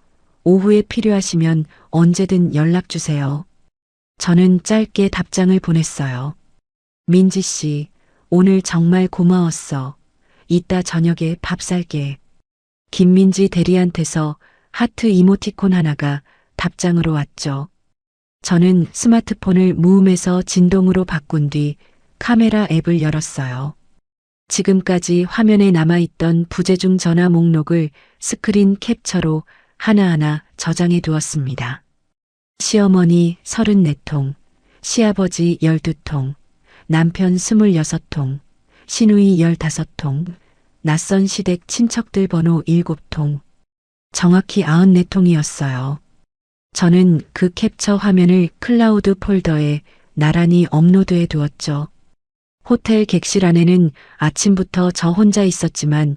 오후에 필요하시면 언제든 연락 주세요. 저는 짧게 답장을 보냈어요. 민지 씨, 오늘 정말 고마웠어. 이따 저녁에 밥 살게. 김민지 대리한테서 하트 이모티콘 하나가 답장으로 왔죠. 저는 스마트폰을 무음에서 진동으로 바꾼 뒤 카메라 앱을 열었어요. 지금까지 화면에 남아있던 부재중 전화 목록을 스크린 캡처로 하나하나 저장해 두었습니다. 시어머니 34통, 시아버지 12통, 남편 26통, 시누이 15통, 낯선 시댁 친척들 번호 7통, 정확히 94통이었어요. 저는 그 캡처 화면을 클라우드 폴더에 나란히 업로드해 두었죠. 호텔 객실 안에는 아침부터 저 혼자 있었지만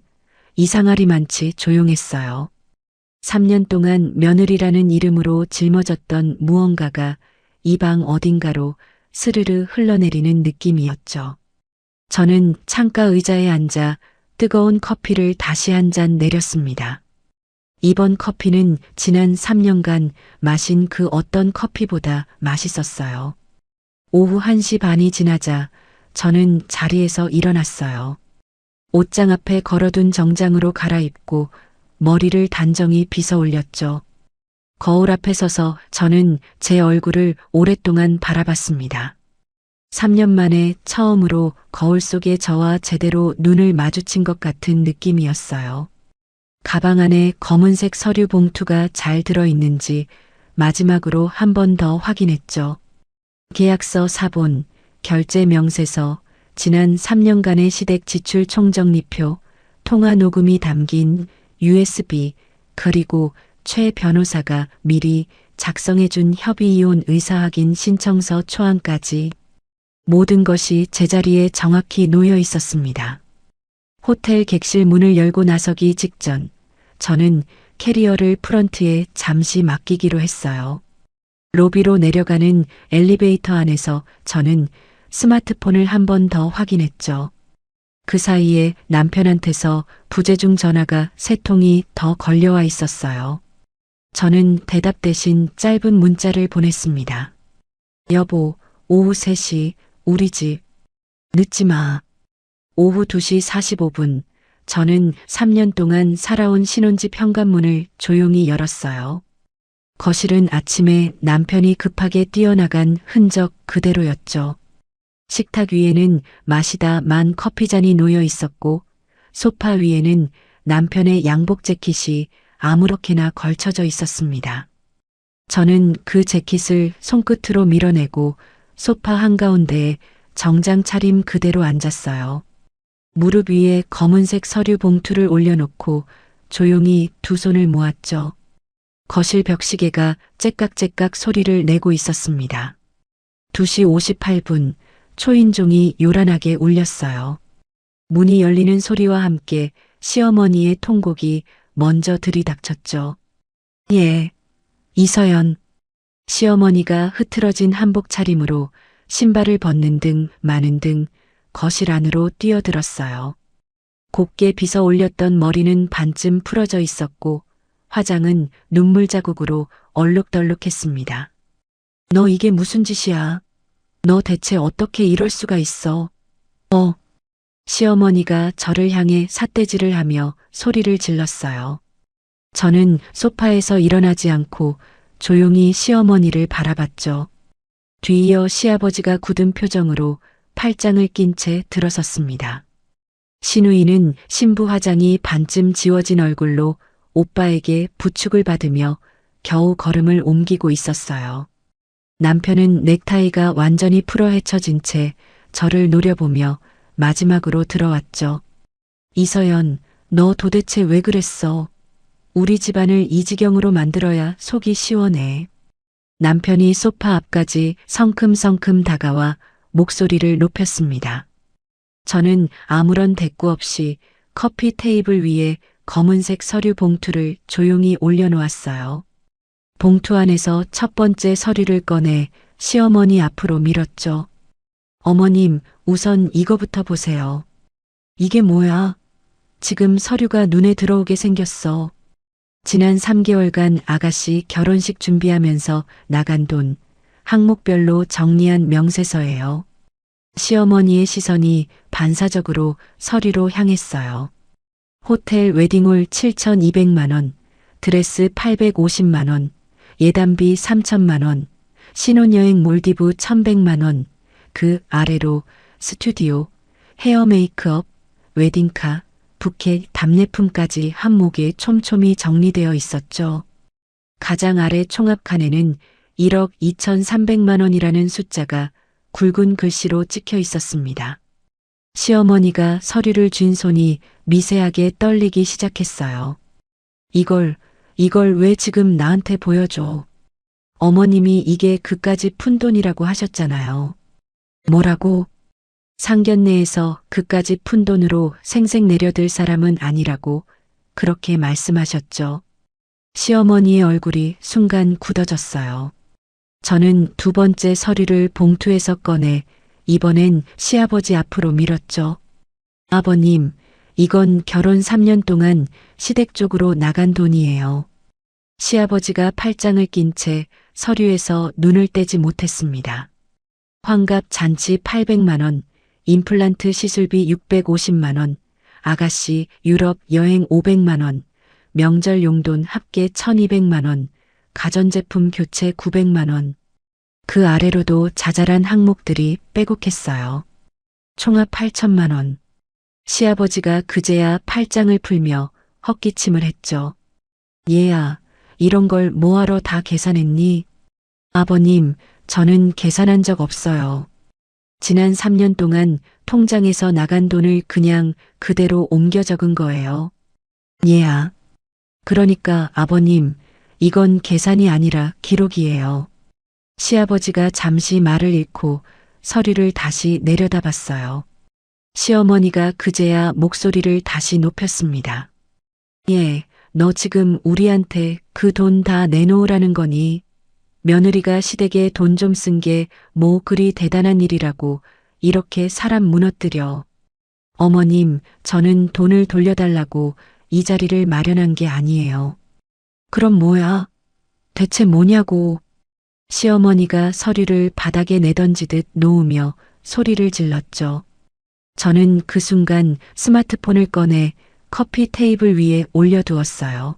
이상하리만치 조용했어요. 3년 동안 며느리라는 이름으로 짊어졌던 무언가가 이 방 어딘가로 스르르 흘러내리는 느낌이었죠. 저는 창가 의자에 앉아 뜨거운 커피를 다시 한 잔 내렸습니다. 이번 커피는 지난 3년간 마신 그 어떤 커피보다 맛있었어요. 오후 1시 반이 지나자 저는 자리에서 일어났어요. 옷장 앞에 걸어둔 정장으로 갈아입고 머리를 단정히 빗어 올렸죠. 거울 앞에 서서 저는 제 얼굴을 오랫동안 바라봤습니다. 3년 만에 처음으로 거울 속에 저와 제대로 눈을 마주친 것 같은 느낌이었어요. 가방 안에 검은색 서류 봉투가 잘 들어있는지 마지막으로 한 번 더 확인했죠. 계약서 사본, 결제 명세서, 지난 3년간의 시댁 지출 총정리표, 통화 녹음이 담긴 USB, 그리고 최 변호사가 미리 작성해준 협의이혼 의사확인 신청서 초안까지 모든 것이 제자리에 정확히 놓여 있었습니다. 호텔 객실 문을 열고 나서기 직전 저는 캐리어를 프런트에 잠시 맡기기로 했어요. 로비로 내려가는 엘리베이터 안에서 저는 스마트폰을 한 번 더 확인했죠. 그 사이에 남편한테서 부재중 전화가 3통이 더 걸려와 있었어요. 저는 대답 대신 짧은 문자를 보냈습니다. 여보, 오후 3시, 우리 집. 늦지 마. 오후 2시 45분, 저는 3년 동안 살아온 신혼집 현관문을 조용히 열었어요. 거실은 아침에 남편이 급하게 뛰어나간 흔적 그대로였죠. 식탁 위에는 마시다 만 커피잔이 놓여 있었고 소파 위에는 남편의 양복 재킷이 아무렇게나 걸쳐져 있었습니다. 저는 그 재킷을 손끝으로 밀어내고 소파 한가운데에 정장 차림 그대로 앉았어요. 무릎 위에 검은색 서류 봉투를 올려놓고 조용히 두 손을 모았죠. 거실 벽시계가 째깍째깍 소리를 내고 있었습니다. 2시 58분, 초인종이 요란하게 울렸어요. 문이 열리는 소리와 함께 시어머니의 통곡이 먼저 들이닥쳤죠. 예, 이서연. 시어머니가 흐트러진 한복 차림으로 신발을 벗는 등 마는 등 거실 안으로 뛰어들었어요. 곱게 빗어 올렸던 머리는 반쯤 풀어져 있었고 화장은 눈물 자국으로 얼룩덜룩했습니다. 너 이게 무슨 짓이야? 너 대체 어떻게 이럴 수가 있어? 시어머니가 저를 향해 삿대질을 하며 소리를 질렀어요. 저는 소파에서 일어나지 않고 조용히 시어머니를 바라봤죠. 뒤이어 시아버지가 굳은 표정으로 팔짱을 낀 채 들어섰습니다. 시누이는 신부 화장이 반쯤 지워진 얼굴로 오빠에게 부축을 받으며 겨우 걸음을 옮기고 있었어요. 남편은 넥타이가 완전히 풀어 헤쳐진 채 저를 노려보며 마지막으로 들어왔죠. 이서연, 너 도대체 왜 그랬어? 우리 집안을 이 지경으로 만들어야 속이 시원해. 남편이 소파 앞까지 성큼성큼 다가와 목소리를 높였습니다. 저는 아무런 대꾸 없이 커피 테이블 위에 검은색 서류 봉투를 조용히 올려놓았어요. 봉투 안에서 첫 번째 서류를 꺼내 시어머니 앞으로 밀었죠. 어머님, 우선 이거부터 보세요. 이게 뭐야? 지금 서류가 눈에 들어오게 생겼어. 지난 3개월간 아가씨 결혼식 준비하면서 나간 돈, 항목별로 정리한 명세서예요. 시어머니의 시선이 반사적으로 서류로 향했어요. 호텔 웨딩홀 7,200만 원, 드레스 850만 원, 예단비 3천만 원, 신혼여행 몰디브 1,100만 원, 그 아래로 스튜디오, 헤어 메이크업, 웨딩카, 부케, 답례품까지 한목에 촘촘히 정리되어 있었죠. 가장 아래 총합 칸에는 1억 2,300만 원이라는 숫자가 굵은 글씨로 찍혀 있었습니다. 시어머니가 서류를 쥔 손이 미세하게 떨리기 시작했어요. 이걸 왜 지금 나한테 보여줘? 어머님이 이게 그까짓 푼돈이라고 하셨잖아요. 뭐라고? 상견례에서 그까짓 푼돈으로 생색 내려들 사람은 아니라고 그렇게 말씀하셨죠. 시어머니의 얼굴이 순간 굳어졌어요. 저는 두 번째 서류를 봉투에서 꺼내 이번엔 시아버지 앞으로 밀었죠. 아버님, 이건 결혼 3년 동안 시댁 쪽으로 나간 돈이에요. 시아버지가 팔짱을 낀 채 서류에서 눈을 떼지 못했습니다. 환갑 잔치 800만 원, 임플란트 시술비 650만 원, 아가씨 유럽 여행 500만 원, 명절 용돈 합계 1200만 원, 가전제품 교체 900만 원. 그 아래로도 자잘한 항목들이 빼곡했어요. 총합 8천만 원. 시아버지가 그제야 팔짱을 풀며 헛기침을 했죠. 얘야, 이런 걸 뭐하러 다 계산했니? 아버님, 저는 계산한 적 없어요. 지난 3년 동안 통장에서 나간 돈을 그냥 그대로 옮겨 적은 거예요. 얘야. 그러니까 아버님, 이건 계산이 아니라 기록이에요. 시아버지가 잠시 말을 잃고 서류를 다시 내려다봤어요. 시어머니가 그제야 목소리를 다시 높였습니다. 예, 너 지금 우리한테 그 돈 다 내놓으라는 거니? 며느리가 시댁에 돈 좀 쓴 게 뭐 그리 대단한 일이라고 이렇게 사람 무너뜨려. 어머님, 저는 돈을 돌려달라고 이 자리를 마련한 게 아니에요. 그럼 뭐야? 대체 뭐냐고. 시어머니가 서류를 바닥에 내던지듯 놓으며 소리를 질렀죠. 저는 그 순간 스마트폰을 꺼내 커피 테이블 위에 올려두었어요.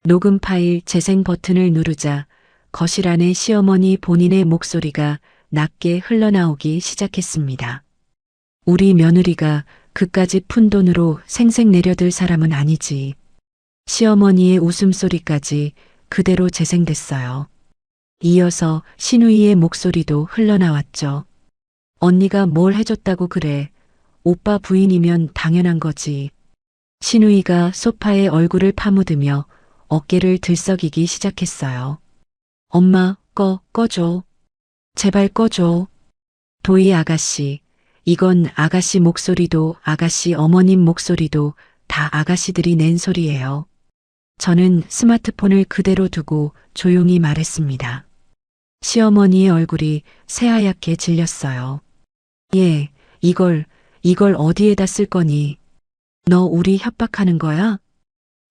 녹음 파일 재생 버튼을 누르자 거실 안에 시어머니 본인의 목소리가 낮게 흘러나오기 시작했습니다. 우리 며느리가 그까지 푼 돈으로 생색 내려들 사람은 아니지. 시어머니의 웃음소리까지 그대로 재생됐어요. 이어서 신우이의 목소리도 흘러나왔죠. 언니가 뭘 해줬다고 그래. 오빠 부인이면 당연한 거지. 신우이가 소파에 얼굴을 파묻으며 어깨를 들썩이기 시작했어요. 엄마, 꺼줘. 제발 꺼줘. 도희 아가씨, 이건 아가씨 목소리도 아가씨 어머님 목소리도 다 아가씨들이 낸 소리예요. 저는 스마트폰을 그대로 두고 조용히 말했습니다. 시어머니의 얼굴이 새하얗게 질렸어요. 예, 이걸 어디에다 쓸 거니? 너 우리 협박하는 거야?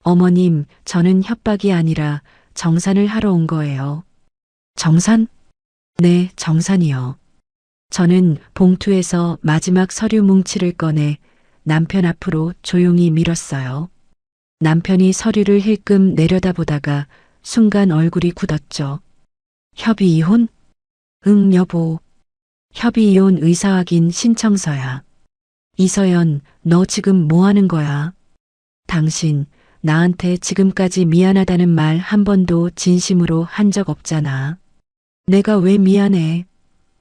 어머님, 저는 협박이 아니라 정산을 하러 온 거예요. 정산? 네, 정산이요. 저는 봉투에서 마지막 서류 뭉치를 꺼내 남편 앞으로 조용히 밀었어요. 남편이 서류를 힐끔 내려다보다가 순간 얼굴이 굳었죠. 협의 이혼? 응, 여보. 협의 이혼 의사 확인 신청서야. 이서연, 너 지금 뭐 하는 거야? 당신, 나한테 지금까지 미안하다는 말 한 번도 진심으로 한 적 없잖아. 내가 왜 미안해?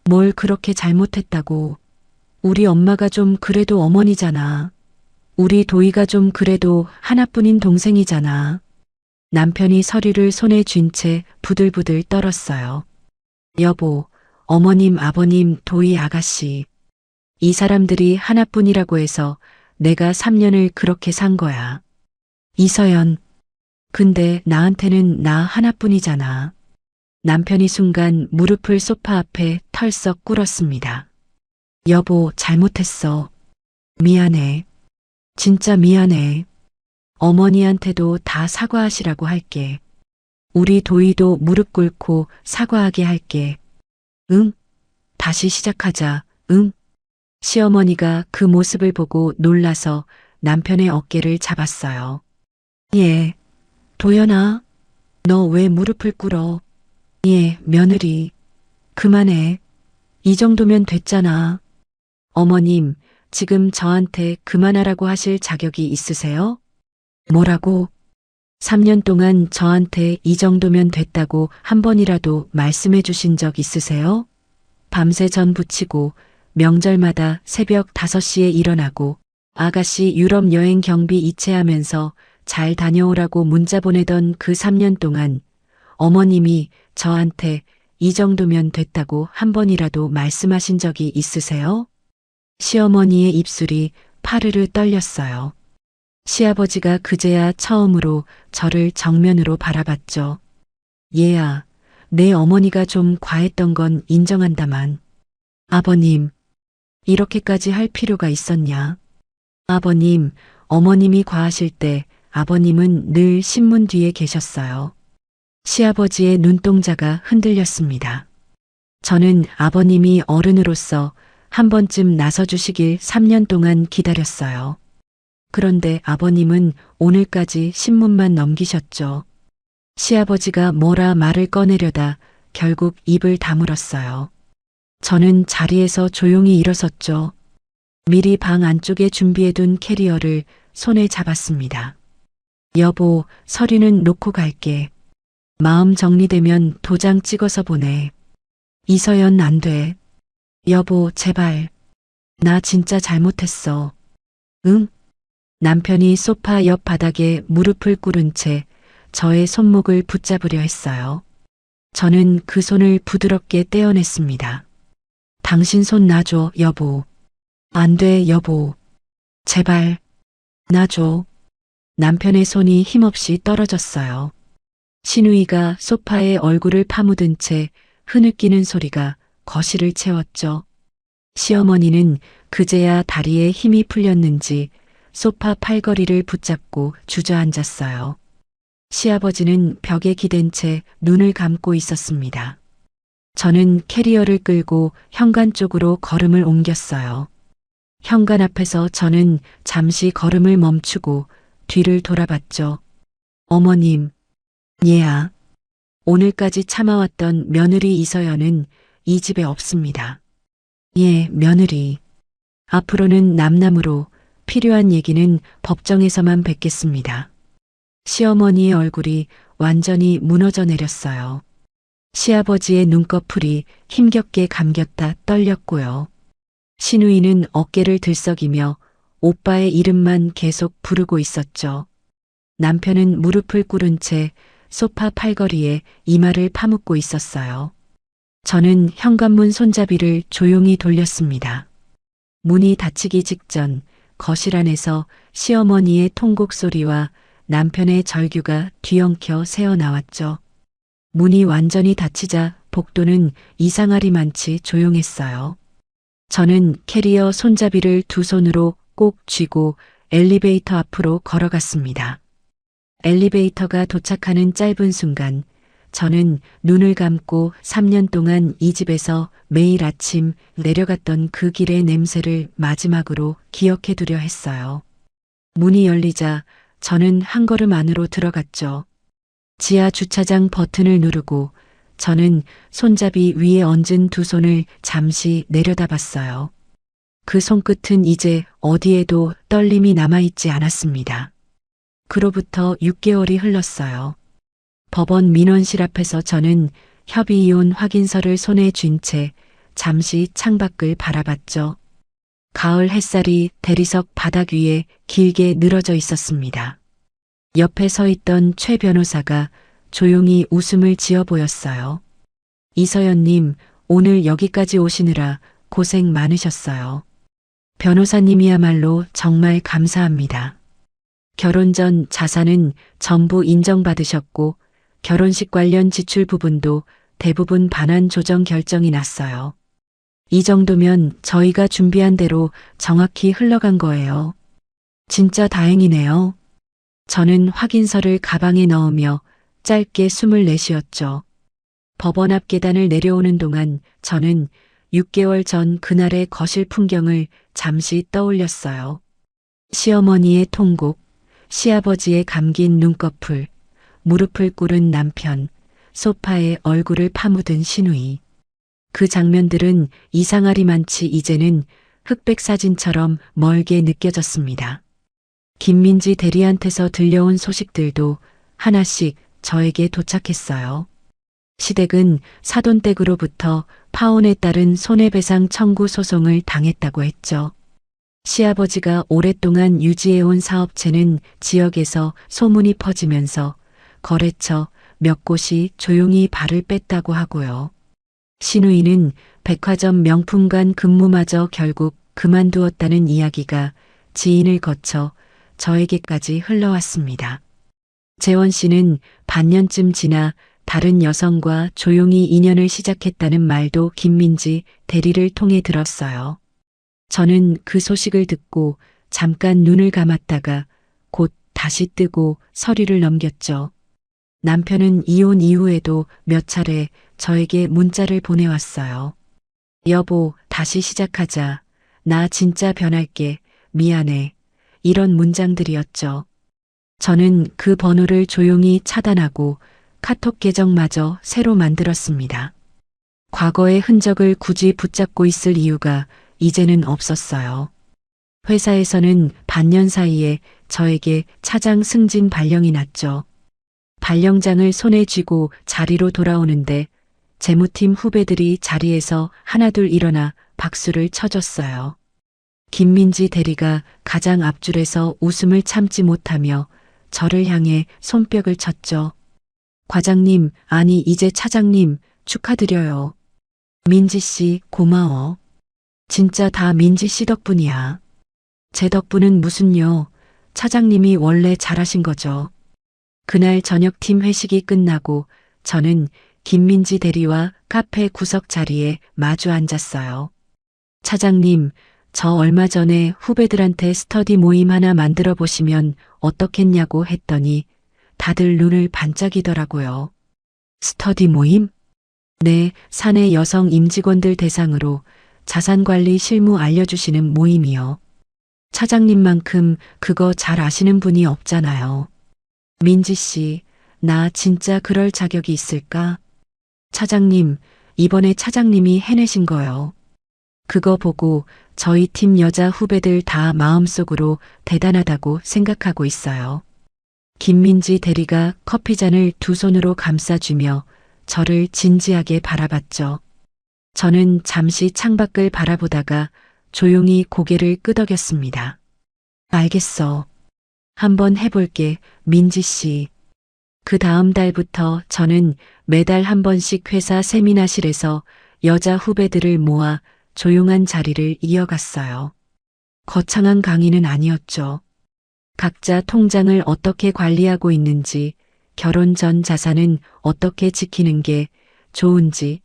뭘 그렇게 잘못했다고. 우리 엄마가 좀 그래도 어머니잖아. 우리 도희가 좀 그래도 하나뿐인 동생이잖아. 남편이 서류를 손에 쥔 채 부들부들 떨었어요. 여보, 어머님, 아버님, 도희 아가씨. 이 사람들이 하나뿐이라고 해서 내가 3년을 그렇게 산 거야. 이서연, 근데 나한테는 나 하나뿐이잖아. 남편이 순간 무릎을 소파 앞에 털썩 꿇었습니다. 여보, 잘못했어. 미안해. 진짜 미안해. 어머니한테도 다 사과하시라고 할게. 우리 도희도 무릎 꿇고 사과하게 할게. 응? 다시 시작하자. 응? 시어머니가 그 모습을 보고 놀라서 남편의 어깨를 잡았어요. 예. 도연아, 너 왜 무릎을 꿇어? 예, 며느리. 그만해. 이 정도면 됐잖아. 어머님, 지금 저한테 그만하라고 하실 자격이 있으세요? 뭐라고? 3년 동안 저한테 이 정도면 됐다고 한 번이라도 말씀해 주신 적 있으세요? 밤새 전 부치고 명절마다 새벽 5시에 일어나고 아가씨 유럽 여행 경비 이체하면서 잘 다녀오라고 문자 보내던 그 3년 동안 어머님이 저한테 이 정도면 됐다고 한 번이라도 말씀하신 적이 있으세요? 시어머니의 입술이 파르르 떨렸어요. 시아버지가 그제야 처음으로 저를 정면으로 바라봤죠. 얘야, 내 어머니가 좀 과했던 건 인정한다만. 아버님, 이렇게까지 할 필요가 있었냐? 아버님, 어머님이 과하실 때 아버님은 늘 신문 뒤에 계셨어요. 시아버지의 눈동자가 흔들렸습니다. 저는 아버님이 어른으로서 한 번쯤 나서주시길 3년 동안 기다렸어요. 그런데 아버님은 오늘까지 신문만 넘기셨죠. 시아버지가 뭐라 말을 꺼내려다 결국 입을 다물었어요. 저는 자리에서 조용히 일어섰죠. 미리 방 안쪽에 준비해둔 캐리어를 손에 잡았습니다. 여보, 서류는 놓고 갈게. 마음 정리되면 도장 찍어서 보내. 이서연 안 돼. 여보, 제발. 나 진짜 잘못했어. 응? 남편이 소파 옆 바닥에 무릎을 꿇은 채 저의 손목을 붙잡으려 했어요. 저는 그 손을 부드럽게 떼어냈습니다. 당신 손 놔줘, 여보. 안 돼, 여보. 제발. 놔줘. 남편의 손이 힘없이 떨어졌어요. 신우이가 소파에 얼굴을 파묻은 채 흐느끼는 소리가 거실을 채웠죠. 시어머니는 그제야 다리에 힘이 풀렸는지 소파 팔걸이를 붙잡고 주저앉았어요. 시아버지는 벽에 기댄 채 눈을 감고 있었습니다. 저는 캐리어를 끌고 현관 쪽으로 걸음을 옮겼어요. 현관 앞에서 저는 잠시 걸음을 멈추고 뒤를 돌아봤죠. 어머님, 얘야. 오늘까지 참아왔던 며느리 이서연은 이 집에 없습니다. 예, 며느리. 앞으로는 남남으로 필요한 얘기는 법정에서만 뵙겠습니다. 시어머니의 얼굴이 완전히 무너져 내렸어요. 시아버지의 눈꺼풀이 힘겹게 감겼다 떨렸고요. 신우이는 어깨를 들썩이며 오빠의 이름만 계속 부르고 있었죠. 남편은 무릎을 꿇은 채 소파 팔걸이에 이마를 파묻고 있었어요. 저는 현관문 손잡이를 조용히 돌렸습니다. 문이 닫히기 직전 거실 안에서 시어머니의 통곡 소리와 남편의 절규가 뒤엉켜 새어나왔죠. 문이 완전히 닫히자 복도는 이상하리만치 조용했어요. 저는 캐리어 손잡이를 두 손으로 꼭 쥐고 엘리베이터 앞으로 걸어갔습니다. 엘리베이터가 도착하는 짧은 순간 저는 눈을 감고 3년 동안 이 집에서 매일 아침 내려갔던 그 길의 냄새를 마지막으로 기억해 두려 했어요. 문이 열리자 저는 한 걸음 안으로 들어갔죠. 지하 주차장 버튼을 누르고 저는 손잡이 위에 얹은 두 손을 잠시 내려다봤어요. 그 손끝은 이제 어디에도 떨림이 남아있지 않았습니다. 그로부터 6개월이 흘렀어요. 법원 민원실 앞에서 저는 협의이혼 확인서를 손에 쥔 채 잠시 창밖을 바라봤죠. 가을 햇살이 대리석 바닥 위에 길게 늘어져 있었습니다. 옆에 서 있던 최 변호사가 조용히 웃음을 지어 보였어요. 이서연님, 오늘 여기까지 오시느라 고생 많으셨어요. 변호사님이야말로 정말 감사합니다. 결혼 전 자산은 전부 인정받으셨고 결혼식 관련 지출 부분도 대부분 반환 조정 결정이 났어요. 이 정도면 저희가 준비한 대로 정확히 흘러간 거예요. 진짜 다행이네요. 저는 확인서를 가방에 넣으며 짧게 숨을 내쉬었죠. 법원 앞 계단을 내려오는 동안 저는 6개월 전 그날의 거실 풍경을 잠시 떠올렸어요. 시어머니의 통곡, 시아버지의 감긴 눈꺼풀, 무릎을 꿇은 남편, 소파에 얼굴을 파묻은 신우이. 그 장면들은 이상하리만치 이제는 흑백 사진처럼 멀게 느껴졌습니다. 김민지 대리한테서 들려온 소식들도 하나씩 저에게 도착했어요. 시댁은 사돈댁으로부터 파혼에 따른 손해배상 청구 소송을 당했다고 했죠. 시아버지가 오랫동안 유지해온 사업체는 지역에서 소문이 퍼지면서 거래처 몇 곳이 조용히 발을 뺐다고 하고요. 신우이는 백화점 명품관 근무마저 결국 그만두었다는 이야기가 지인을 거쳐 저에게까지 흘러왔습니다. 재원 씨는 반년쯤 지나 다른 여성과 조용히 인연을 시작했다는 말도 김민지 대리를 통해 들었어요. 저는 그 소식을 듣고 잠깐 눈을 감았다가 곧 다시 뜨고 서류를 넘겼죠. 남편은 이혼 이후에도 몇 차례 저에게 문자를 보내왔어요. 여보, 다시 시작하자. 나 진짜 변할게. 미안해. 이런 문장들이었죠. 저는 그 번호를 조용히 차단하고 카톡 계정마저 새로 만들었습니다. 과거의 흔적을 굳이 붙잡고 있을 이유가 이제는 없었어요. 회사에서는 반년 사이에 저에게 차장 승진 발령이 났죠. 발령장을 손에 쥐고 자리로 돌아오는데 재무팀 후배들이 자리에서 하나둘 일어나 박수를 쳐줬어요. 김민지 대리가 가장 앞줄에서 웃음을 참지 못하며 저를 향해 손뼉을 쳤죠. 과장님, 아니 이제 차장님 축하드려요. 민지 씨 고마워. 진짜 다 민지 씨 덕분이야. 제 덕분은 무슨요. 차장님이 원래 잘하신 거죠. 그날 저녁팀 회식이 끝나고 저는 김민지 대리와 카페 구석 자리에 마주 앉았어요. 차장님, 저 얼마 전에 후배들한테 스터디 모임 하나 만들어 보시면 어떻겠냐고 했더니 다들 눈을 반짝이더라고요. 스터디 모임? 네, 사내 여성 임직원들 대상으로 자산관리 실무 알려주시는 모임이요. 차장님만큼 그거 잘 아시는 분이 없잖아요. 민지 씨, 나 진짜 그럴 자격이 있을까? 차장님, 이번에 차장님이 해내신 거요. 그거 보고 저희 팀 여자 후배들 다 마음속으로 대단하다고 생각하고 있어요. 김민지 대리가 커피잔을 두 손으로 감싸주며 저를 진지하게 바라봤죠. 저는 잠시 창밖을 바라보다가 조용히 고개를 끄덕였습니다. 알겠어. 한번 해볼게, 민지 씨. 그 다음 달부터 저는 매달 한 번씩 회사 세미나실에서 여자 후배들을 모아 조용한 자리를 이어갔어요. 거창한 강의는 아니었죠. 각자 통장을 어떻게 관리하고 있는지, 결혼 전 자산은 어떻게 지키는 게 좋은지,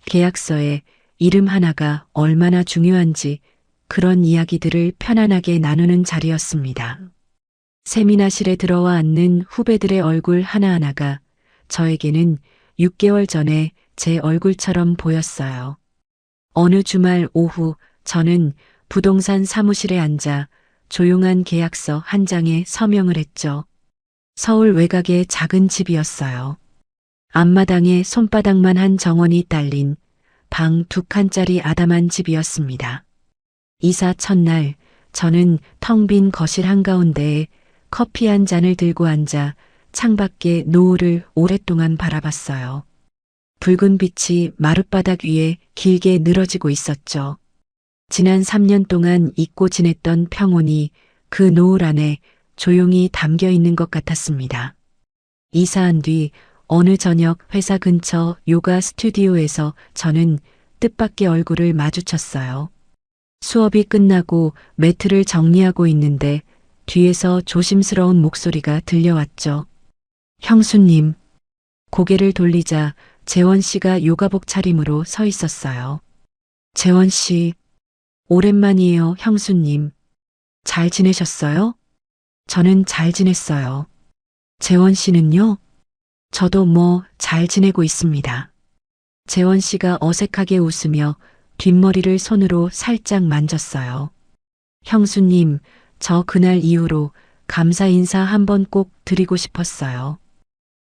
계약서에 이름 하나가 얼마나 중요한지 그런 이야기들을 편안하게 나누는 자리였습니다. 세미나실에 들어와 앉는 후배들의 얼굴 하나하나가 저에게는 6개월 전에 제 얼굴처럼 보였어요. 어느 주말 오후 저는 부동산 사무실에 앉아 조용한 계약서 한 장에 서명을 했죠. 서울 외곽의 작은 집이었어요. 앞마당에 손바닥만 한 정원이 딸린 방 2칸짜리 아담한 집이었습니다. 이사 첫날 저는 텅 빈 거실 한가운데에 커피 한 잔을 들고 앉아 창밖의 노을을 오랫동안 바라봤어요. 붉은 빛이 마룻바닥 위에 길게 늘어지고 있었죠. 지난 3년 동안 잊고 지냈던 평온이 그 노을 안에 조용히 담겨 있는 것 같았습니다. 이사한 뒤 어느 저녁 회사 근처 요가 스튜디오에서 저는 뜻밖의 얼굴을 마주쳤어요. 수업이 끝나고 매트를 정리하고 있는데 뒤에서 조심스러운 목소리가 들려왔죠. 형수님. 고개를 돌리자 재원 씨가 요가복 차림으로 서 있었어요. 재원 씨, 오랜만이에요, 형수님. 잘 지내셨어요? 저는 잘 지냈어요. 재원 씨는요? 저도 잘 지내고 있습니다. 재원 씨가 어색하게 웃으며 뒷머리를 손으로 살짝 만졌어요. 형수님, 저 그날 이후로 감사 인사 한번 꼭 드리고 싶었어요.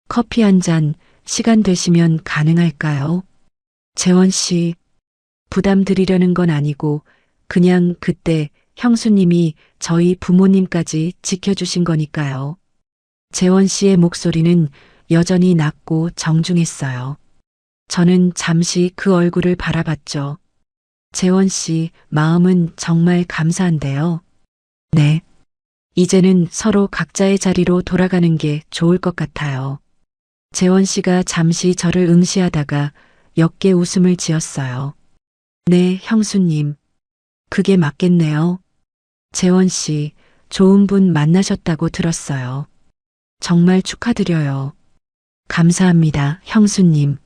커피 한 잔 시간 되시면 가능할까요? 재원 씨, 부담 드리려는 건 아니고 그냥 그때 형수님이 저희 부모님까지 지켜주신 거니까요. 재원 씨의 목소리는 여전히 낮고 정중했어요. 저는 잠시 그 얼굴을 바라봤죠. 재원 씨, 마음은 정말 감사한데요. 네. 이제는 서로 각자의 자리로 돌아가는 게 좋을 것 같아요. 재원 씨가 잠시 저를 응시하다가 옅게 웃음을 지었어요. 네, 형수님. 그게 맞겠네요. 재원 씨, 좋은 분 만나셨다고 들었어요. 정말 축하드려요. 감사합니다, 형수님.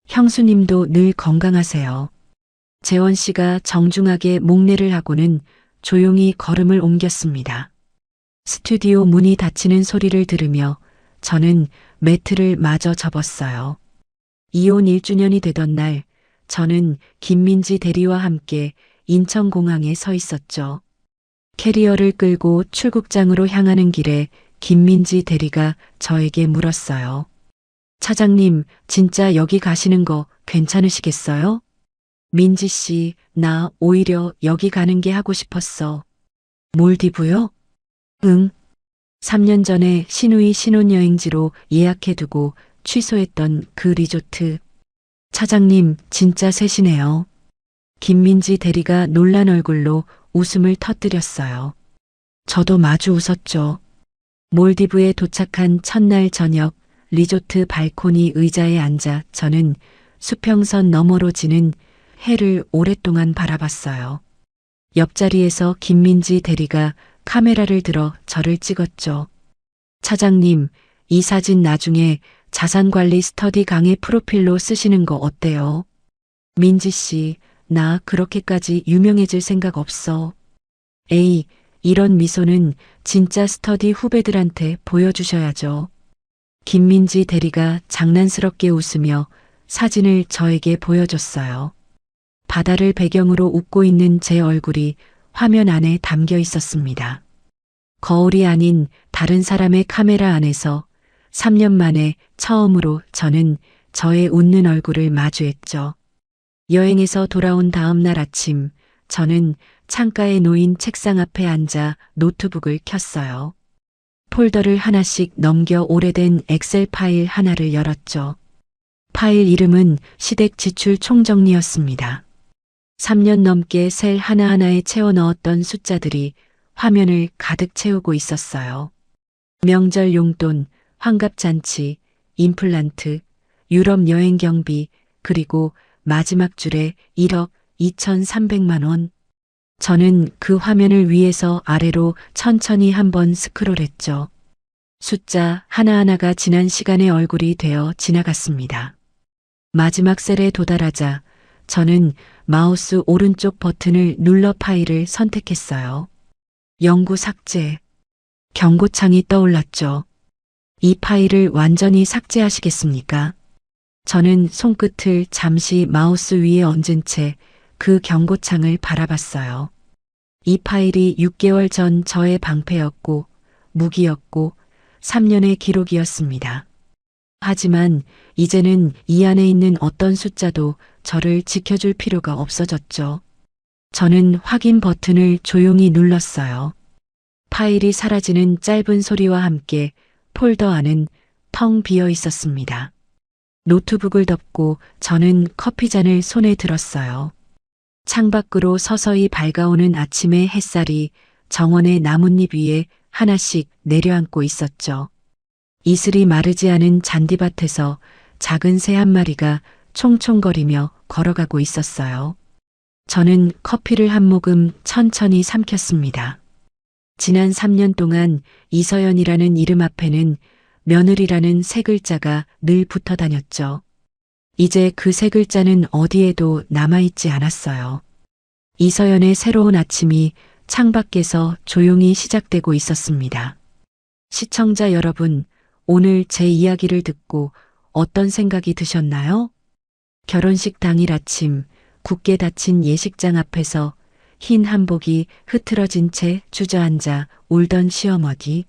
형수님도 늘 건강하세요. 재원 씨가 정중하게 목례를 하고는 조용히 걸음을 옮겼습니다. 스튜디오 문이 닫히는 소리를 들으며 저는 매트를 마저 접었어요. 이혼 1주년이 되던 날 저는 김민지 대리와 함께 인천공항에 서 있었죠. 캐리어를 끌고 출국장으로 향하는 길에 김민지 대리가 저에게 물었어요. 차장님, 진짜 여기 가시는 거 괜찮으시겠어요? 민지 씨, 나 오히려 여기 가는 게 하고 싶었어. 몰디브요? 응. 3년 전에 시누이 신혼여행지로 예약해두고 취소했던 그 리조트. 차장님, 진짜 세시네요. 김민지 대리가 놀란 얼굴로 웃음을 터뜨렸어요. 저도 마주 웃었죠. 몰디브에 도착한 첫날 저녁, 리조트 발코니 의자에 앉아 저는 수평선 너머로 지는 해를 오랫동안 바라봤어요. 옆자리에서 김민지 대리가 카메라를 들어 저를 찍었죠. 차장님, 이 사진 나중에 자산관리 스터디 강의 프로필로 쓰시는 거 어때요? 민지 씨, 나 그렇게까지 유명해질 생각 없어. 에이, 이런 미소는 진짜 스터디 후배들한테 보여주셔야죠. 김민지 대리가 장난스럽게 웃으며 사진을 저에게 보여줬어요. 바다를 배경으로 웃고 있는 제 얼굴이 화면 안에 담겨 있었습니다. 거울이 아닌 다른 사람의 카메라 안에서 3년 만에 처음으로 저는 저의 웃는 얼굴을 마주했죠. 여행에서 돌아온 다음 날 아침, 저는 창가에 놓인 책상 앞에 앉아 노트북을 켰어요. 폴더를 하나씩 넘겨 오래된 엑셀 파일 하나를 열었죠. 파일 이름은 시댁 지출 총정리였습니다. 3년 넘게 셀 하나하나에 채워 넣었던 숫자들이 화면을 가득 채우고 있었어요. 명절 용돈, 환갑잔치, 임플란트, 유럽 여행 경비, 그리고 마지막 줄에 1억 2,300만 원. 저는 그 화면을 위에서 아래로 천천히 한번 스크롤했죠. 숫자 하나하나가 지난 시간의 얼굴이 되어 지나갔습니다. 마지막 셀에 도달하자 저는 마우스 오른쪽 버튼을 눌러 파일을 선택했어요. 영구 삭제. 경고창이 떠올랐죠. 이 파일을 완전히 삭제하시겠습니까? 저는 손끝을 잠시 마우스 위에 얹은 채 그 경고창을 바라봤어요. 이 파일이 6개월 전 저의 방패였고 무기였고 3년의 기록이었습니다. 하지만 이제는 이 안에 있는 어떤 숫자도 저를 지켜줄 필요가 없어졌죠. 저는 확인 버튼을 조용히 눌렀어요. 파일이 사라지는 짧은 소리와 함께 폴더 안은 텅 비어 있었습니다. 노트북을 덮고 저는 커피잔을 손에 들었어요. 창밖으로 서서히 밝아오는 아침의 햇살이 정원의 나뭇잎 위에 하나씩 내려앉고 있었죠. 이슬이 마르지 않은 잔디밭에서 작은 새 한 마리가 총총거리며 걸어가고 있었어요. 저는 커피를 한 모금 천천히 삼켰습니다. 지난 3년 동안 이서연이라는 이름 앞에는 며느리라는 세 글자가 늘 붙어 다녔죠. 이제 그 세 글자는 어디에도 남아있지 않았어요. 이서연의 새로운 아침이 창밖에서 조용히 시작되고 있었습니다. 시청자 여러분, 오늘 제 이야기를 듣고 어떤 생각이 드셨나요? 결혼식 당일 아침, 굳게 닫힌 예식장 앞에서 흰 한복이 흐트러진 채 주저앉아 울던 시어머니,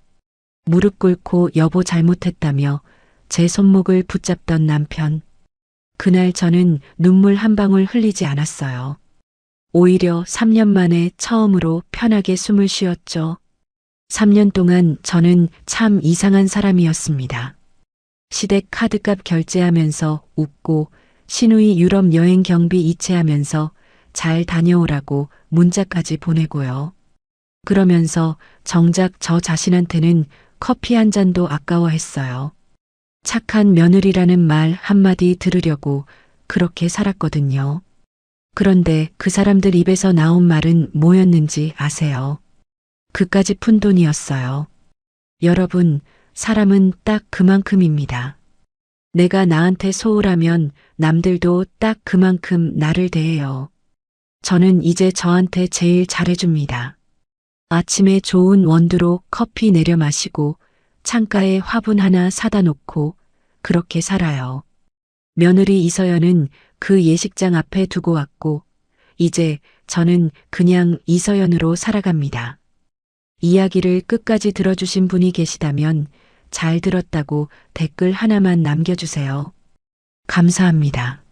무릎 꿇고 여보 잘못했다며 제 손목을 붙잡던 남편. 그날 저는 눈물 한 방울 흘리지 않았어요. 오히려 3년 만에 처음으로 편하게 숨을 쉬었죠. 3년 동안 저는 참 이상한 사람이었습니다. 시댁 카드값 결제하면서 웃고 시누이 유럽 여행 경비 이체하면서 잘 다녀오라고 문자까지 보내고요. 그러면서 정작 저 자신한테는 커피 한 잔도 아까워했어요. 착한 며느리라는 말 한마디 들으려고 그렇게 살았거든요. 그런데 그 사람들 입에서 나온 말은 뭐였는지 아세요? 그까짓 푼돈이었어요. 여러분, 사람은 딱 그만큼입니다. 내가 나한테 소홀하면 남들도 딱 그만큼 나를 대해요. 저는 이제 저한테 제일 잘해줍니다. 아침에 좋은 원두로 커피 내려 마시고 창가에 화분 하나 사다 놓고 그렇게 살아요. 며느리 이서연은 그 예식장 앞에 두고 왔고 이제 저는 그냥 이서연으로 살아갑니다. 이야기를 끝까지 들어주신 분이 계시다면 잘 들었다고 댓글 하나만 남겨주세요. 감사합니다.